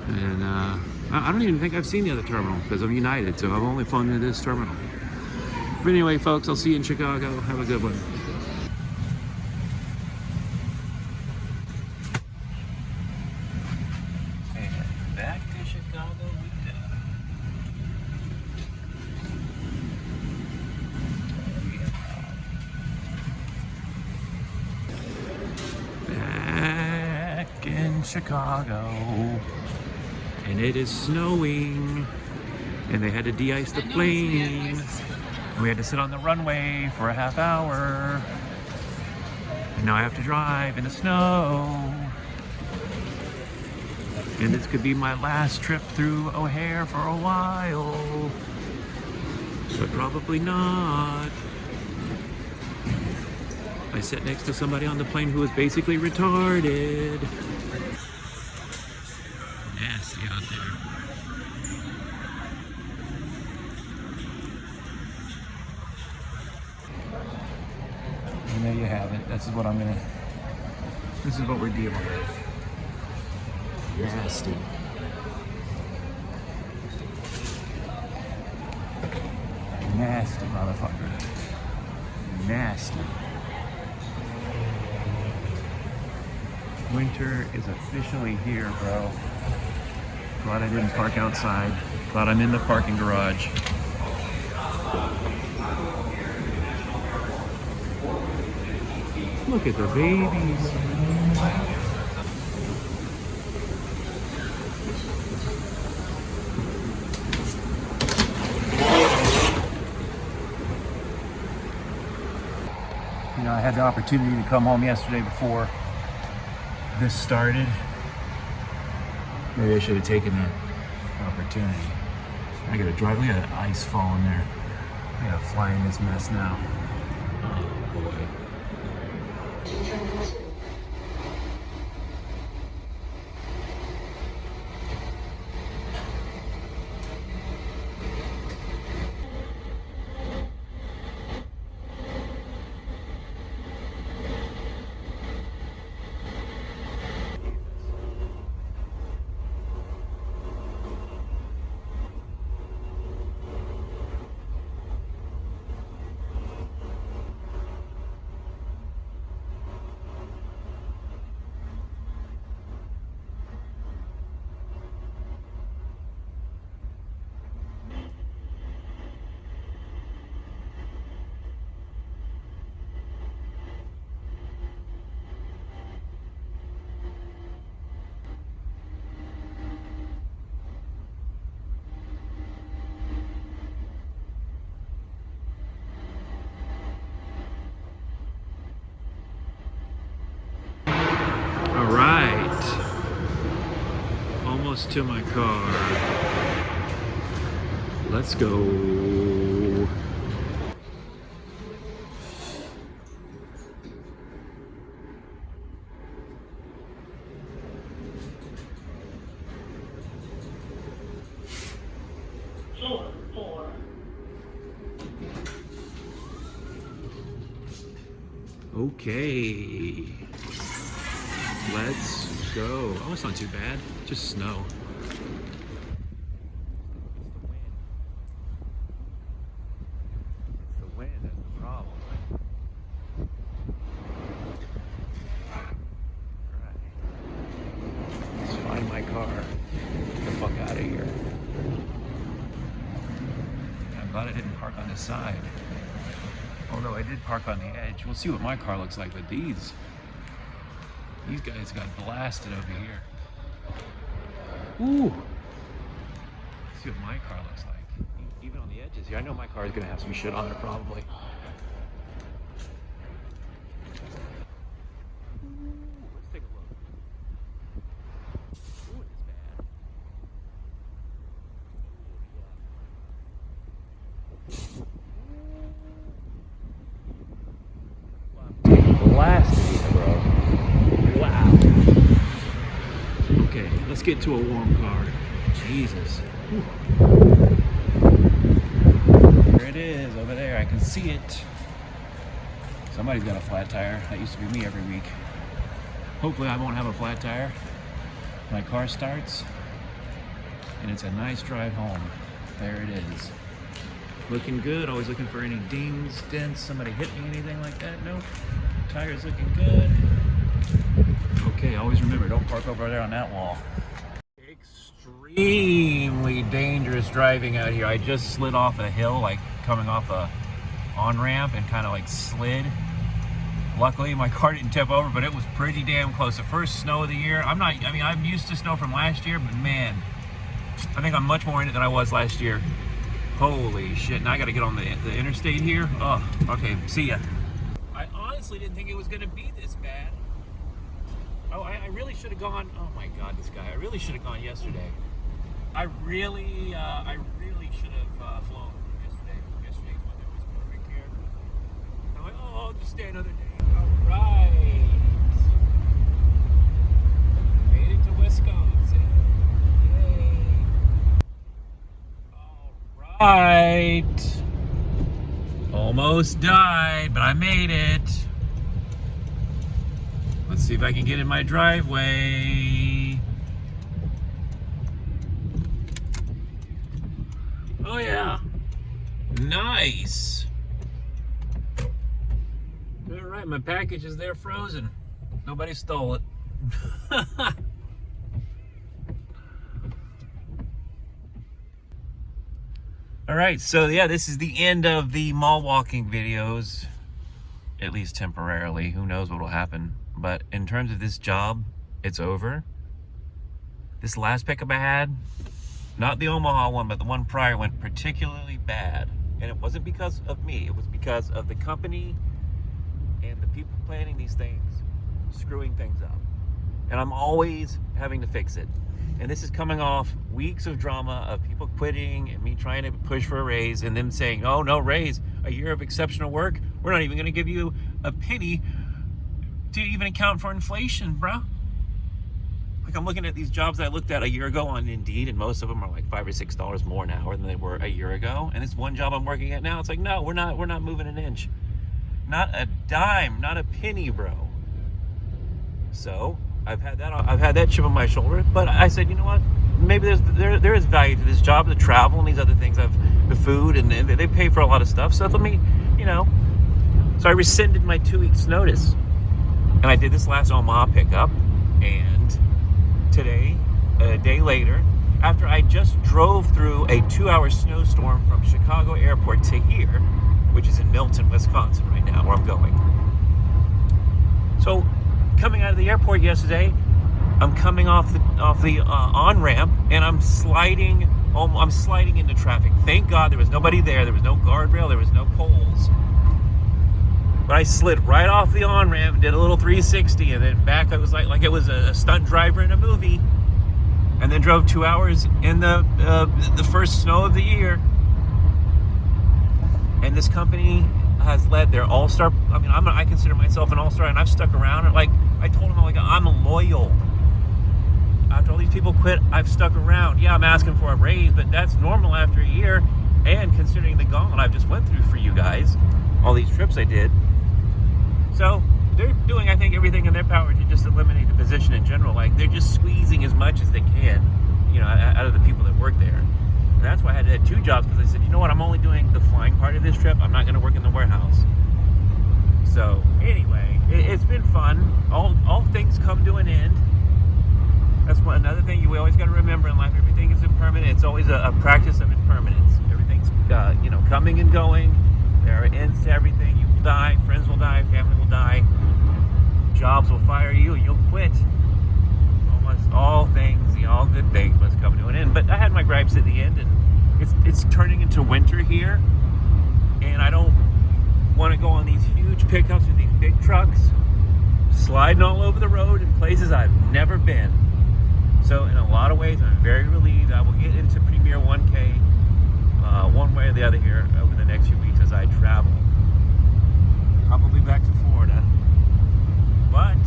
And I don't even think I've seen the other terminal because I'm United, so I've only flown into this terminal. But anyway, folks, I'll see you in Chicago. Have a good one. And back to Chicago we go. Back in Chicago. And it is snowing. And they had to de-ice the plane. We had to sit on the runway for a half hour. And now I have to drive in the snow. And this could be my last trip through O'Hare for a while. But probably not. I sat next to somebody on the plane who was basically retarded. Nasty out there. And there you have it. This is what we're dealing with. Nasty. Nasty motherfucker. Nasty. Winter is officially here, bro. Glad I didn't park outside. Glad I'm in the parking garage. Look at the babies. You know, I had the opportunity to come home yesterday before this started. Maybe I should have taken that opportunity. I gotta drive. Look at that ice falling there. I gotta fly in this mess now. Oh boy. Almost to my car. Let's go. Floor 4. Okay. Let's go. Oh, it's not too bad. Just snow. It's the wind that's the problem. Alright. Let's find my car. Get the fuck out of here. I'm glad I didn't park on the side. Although I did park on the edge. We'll see what my car looks like with these. These guys got blasted over here. Ooh. Let's see what my car looks like. Even on the edges here. I know my car is gonna have some shit on it probably. Ooh, let's take a look. Ooh, it's bad. Ooh, get to a warm car. Jesus. Whew. There it is over there. I can see it. Somebody's got a flat tire. That used to be me every week. Hopefully I won't have a flat tire. My car starts and it's a nice drive home. There it is. Looking good. Always looking for any dings, dents, somebody hit me, anything like that. Nope. Tire's looking good. Okay, always remember, don't park over there on that wall. Extremely dangerous driving out here. I just slid off a hill, like coming off a on-ramp, and kind of like slid. Luckily, my car didn't tip over, but it was pretty damn close. The first snow of the year. I'm used to snow from last year, but man, I think I'm much more in it than I was last year. Holy shit, now I gotta get on the interstate here. Oh, okay, see ya. I honestly didn't think it was gonna be this bad. Oh, I really should have gone. Oh my God, this guy. I really should have gone yesterday. I really should have flown yesterday. Yesterday's weather was perfect here. I'm like, oh, I'll just stay another day. All right. Made it to Wisconsin. Yay. All right. Almost died, but I made it. Let's see if I can get in my driveway. Oh yeah, nice. All right, my package is there frozen. Nobody stole it. All right, so yeah, this is the end of the mall walking videos, at least temporarily. Who knows what will happen. But in terms of this job, it's over. This last pickup I had, not the Omaha one, but the one prior, went particularly bad. And it wasn't because of me. It was because of the company and the people planning these things screwing things up. And I'm always having to fix it. And this is coming off weeks of drama of people quitting and me trying to push for a raise and them saying, oh, no raise, a year of exceptional work. We're not even going to give you a penny to even account for inflation, bro. Like, I'm looking at these jobs I looked at a year ago on Indeed, and most of them are like $5 or $6 more an hour than they were a year ago. And this one job I'm working at now, it's like, no, we're not moving an inch. Not a dime, not a penny, bro. So I've had that chip on my shoulder, but I said, you know what? Maybe there is value to this job, the travel and these other things. The food, and they pay for a lot of stuff. So let me, So I rescinded my 2 weeks notice. And I did this last Omaha pickup, and today, a day later, after I just drove through a 2-hour snowstorm from Chicago Airport to here, which is in Milton, Wisconsin right now, where I'm going. So, coming out of the airport yesterday, I'm coming off the on-ramp, and I'm sliding into traffic. Thank God there was nobody there. There was no guardrail. There was no poles. But I slid right off the on-ramp, did a little 360, and then back. I was like it was a stunt driver in a movie, and then drove 2 hours in the first snow of the year. And this company has led their all-star. I mean, I consider myself an all-star, and I've stuck around. Like, I told them, I'm loyal. After all these people quit, I've stuck around. Yeah, I'm asking for a raise, but that's normal after a year. And considering the gauntlet I've just went through for you guys, all these trips I did. So they're doing, I think, everything in their power to just eliminate the position in general. Like, they're just squeezing as much as they can, out of the people that work there. And that's why I had to have 2 jobs, because I said, you know what, I'm only doing the flying part of this trip. I'm not going to work in the warehouse. So anyway, it's been fun. All things come to an end. That's another thing we always got to remember in life. Everything is impermanent. It's always a practice of impermanence. Everything's coming and going. There are ends to everything. You will die, friends will die, family will die, jobs will fire you, and you'll quit. Almost all good things must come to an end. But I had my gripes at the end, and it's turning into winter here, and I don't want to go on these huge pickups with these big trucks, sliding all over the road in places I've never been. So in a lot of ways, I'm very relieved. I will get into Premier 1K one way or the other here over the next few weeks as I travel. Probably back to Florida. But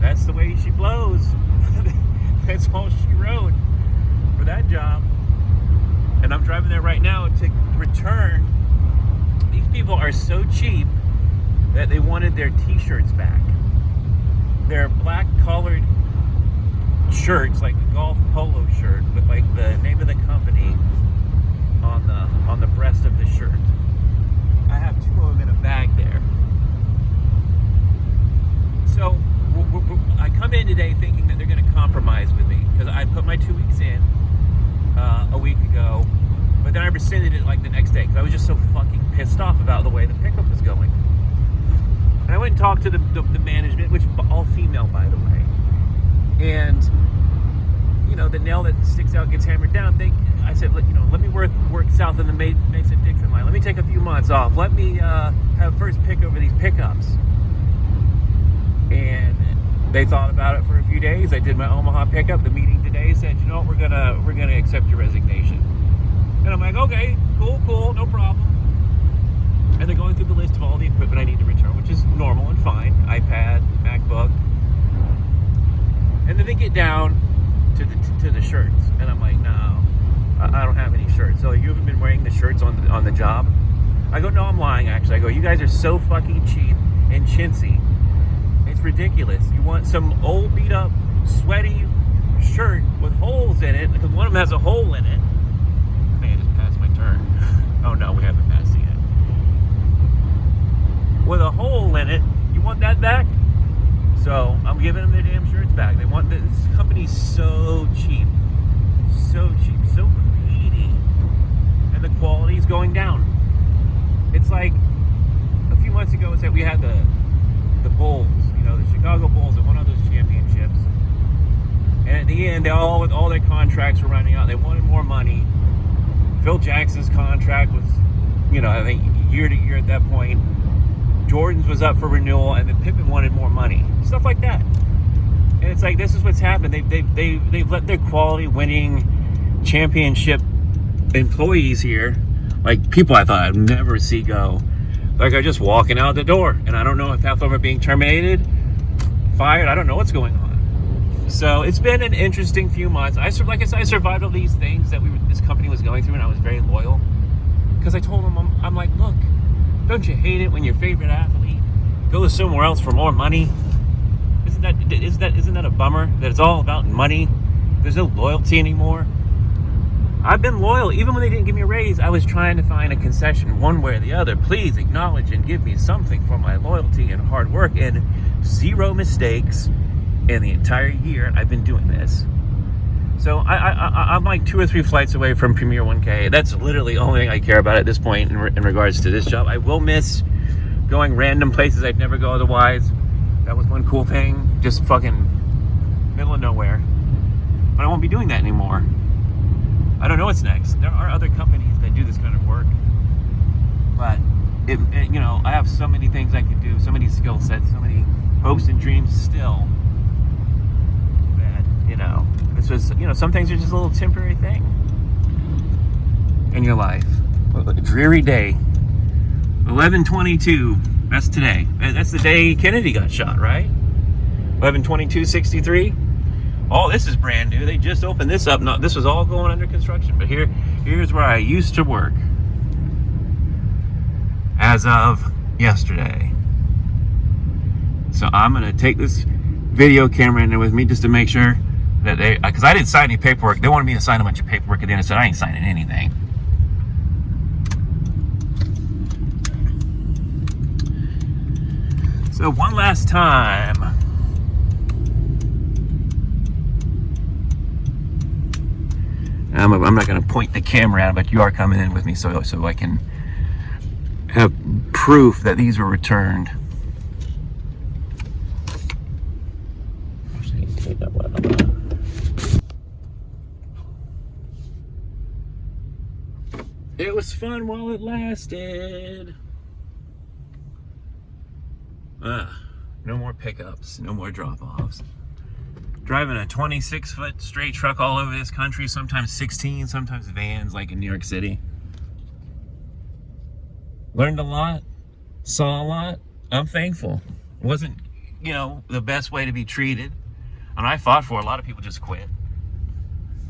that's the way she blows. That's That's all she wrote for that job. And I'm driving there right now to return. These people are so cheap that they wanted their t-shirts back. They're black colored shirts, like a golf polo shirt with like the name of the company on the breast of the shirt. I have 2 of them in a bag there. So I come in today thinking that they're going to compromise with me because I put my 2 weeks in a week ago, but then I rescinded it like the next day because I was just so fucking pissed off about the way the pickup was going. And I went and talked to the management, which all female, by the way. And you know, the nail that sticks out gets hammered down. I said, let me work south of the Mason-Dixon line. Let me take a few months off. Let me have first pick over these pickups. And they thought about it for a few days. I did my Omaha pickup. The meeting today said, you know what, we're gonna accept your resignation. And I'm like, okay, cool, no problem. And they're going through the list of all the equipment I need to return, which is normal and fine. iPad, MacBook. And then they get down to the shirts, and I'm like, no, I don't have any shirts. So you haven't been wearing the shirts on the job? I go, no, I'm lying, actually. I go, you guys are so fucking cheap and chintzy. It's ridiculous. You want some old beat up, sweaty shirt with holes in it, because one of them has a hole in it. I think I just passed my turn. Oh no, we haven't passed it yet. With a hole in it, you want that back? So I'm giving them their damn shirts back. They want this company's so cheap, so greedy, and the quality's going down. It's like a few months ago, we had the Bulls, the Chicago Bulls that won all those championships, and at the end, all their contracts were running out. They wanted more money. Phil Jackson's contract was, I think year to year at that point. Jordan's was up for renewal, and then Pippen wanted more money. Stuff like that. And it's like, this is what's happened. They've let their quality winning championship employees here, like people I thought I'd never see go, like are just walking out the door. And I don't know if half of them are being terminated, fired. I don't know what's going on. So it's been an interesting few months. I survived all these things that this company was going through, and I was very loyal. Because I told them, I'm like, look, don't you hate it when your favorite athlete goes somewhere else for more money? Isn't that a bummer that it's all about money? There's no loyalty anymore. I've been loyal. Even when they didn't give me a raise, I was trying to find a concession one way or the other. Please acknowledge and give me something for my loyalty and hard work, and 0 mistakes in the entire year I've been doing this. So I'm like 2 or 3 flights away from Premier 1K. That's literally the only thing I care about at this point in regards to this job. I will miss going random places I'd never go otherwise. That was one cool thing. Just fucking middle of nowhere. But I won't be doing that anymore. I don't know what's next. There are other companies that do this kind of work. But, I have so many things I could do, so many skill sets, so many hopes and dreams still. This was, some things are just a little temporary thing in your life. A dreary day. 11/22. That's today. That's the day Kennedy got shot, right? 11/22/63. Oh, this is brand new. They just opened this up. No, this was all going under construction. But here's where I used to work as of yesterday. So I'm gonna take this video camera in there with me just to make sure that because I didn't sign any paperwork. They wanted me to sign a bunch of paperwork, and then I said I ain't signing anything. So one last time. I'm not going to point the camera at it, but you are coming in with me so I can have proof that these were returned. It was fun while it lasted. No more pickups, no more drop-offs. Driving a 26-foot straight truck all over this country, sometimes 16, sometimes vans like in New York City. Learned a lot, saw a lot. I'm thankful. It wasn't, the best way to be treated. And I fought for it. A lot of people just quit.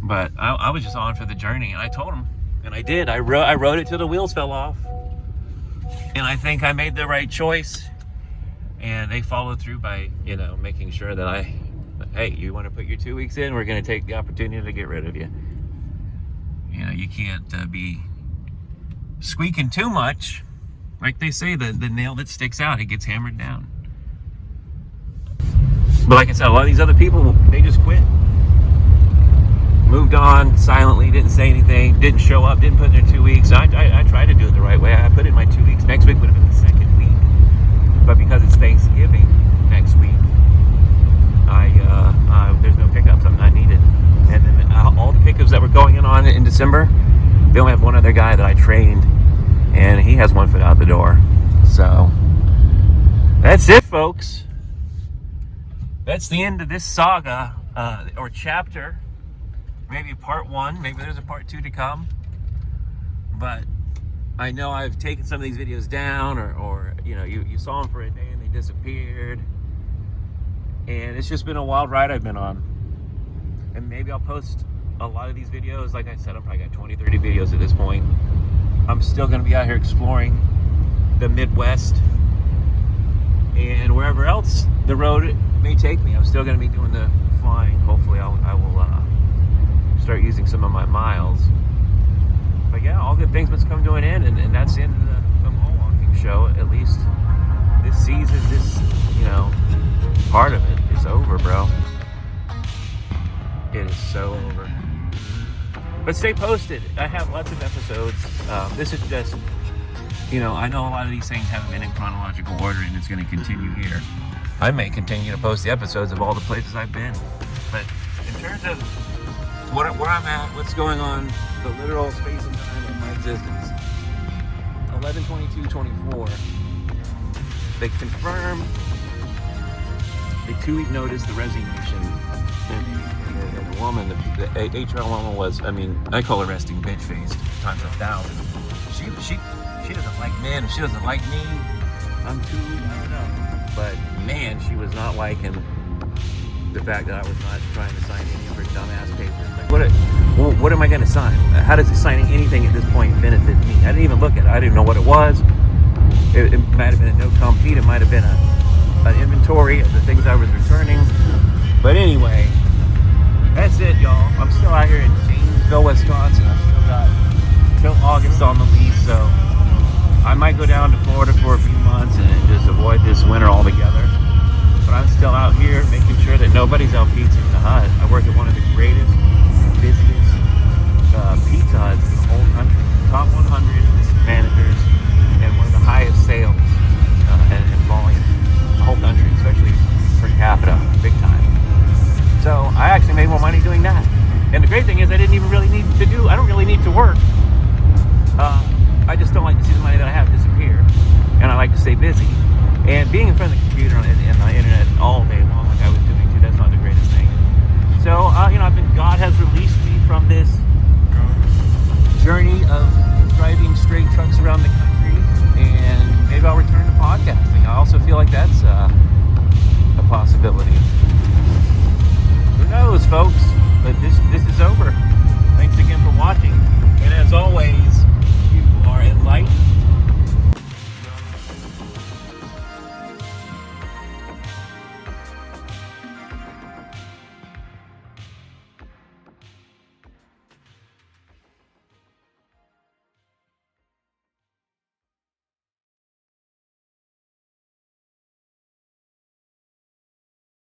But I was just on for the journey, and I told them, and I did. I rode it till the wheels fell off, and I think I made the right choice. And they followed through by, making sure that hey, you want to put your 2 weeks in? We're going to take the opportunity to get rid of you. You can't be squeaking too much. Like they say, the nail that sticks out, it gets hammered down. But like I said, a lot of these other people, they just quit. Moved on silently, didn't say anything, didn't show up, didn't put in their 2 weeks. I tried to do it the right way. I put in my 2 weeks. Next week would have been the second week. But because it's Thanksgiving next week, there's no pickups. I'm not needed. And then all the pickups that were going on in December, they only have one other guy that I trained, and he has 1 foot out the door. So that's it, folks. That's the end of this saga, or chapter. Maybe part 1. Maybe there's a part 2 to come. But I know I've taken some of these videos down, or you saw them for a day and they disappeared. And it's just been a wild ride I've been on. And maybe I'll post a lot of these videos. Like I said, I've probably got 20, 30 videos at this point. I'm still going to be out here exploring the Midwest and wherever else the road may take me. I'm still going to be doing the flying. Hopefully I will start using some of my miles. But yeah, all good things must come to an end, and that's the end of the mall walking show. At least this season, this part of it is over, bro. It is so over. But stay posted. I have lots of episodes. This is just, I know a lot of these things haven't been in chronological order, and it's going to continue here. I may continue to post the episodes of all the places I've been. But in terms of where I'm at, what's going on, the literal space and time of my existence, 11/22/24, they confirm the 2-week notice, the resignation, and the woman, the HR woman was, I call her resting bitch faced times 1,000. She doesn't like men, and she doesn't like me. I'm too, I don't know. But man, she was not liking the fact that I was not trying to sign any of her dumbass papers. Like, what am I going to sign? How does signing anything at this point benefit me? I didn't even look at it. I didn't know what it was. It might have been a no-compete. It might have been an inventory of the things I was returning. But anyway, that's it, y'all. I'm still out here in Janesville, Wisconsin. I've still got till August on the lease, so I might go down to Florida for a few months and just avoid this winter altogether. But I'm still out here making sure that nobody's out pizza in the hut. I work at one of the greatest, busiest pizza huts in the whole country. Top 100 managers and one of the highest sales and volume in the whole country, especially per capita, big time. So I actually made more money doing that. And the great thing is I don't really need to work. I just don't like to see the money that I have disappear. And I like to stay busy. And being in front of the computer and the internet all day long, like I was doing too, that's not the greatest thing. So, God has released me from this journey of driving straight trucks around the country, and maybe I'll return to podcasting. I also feel like that's a possibility.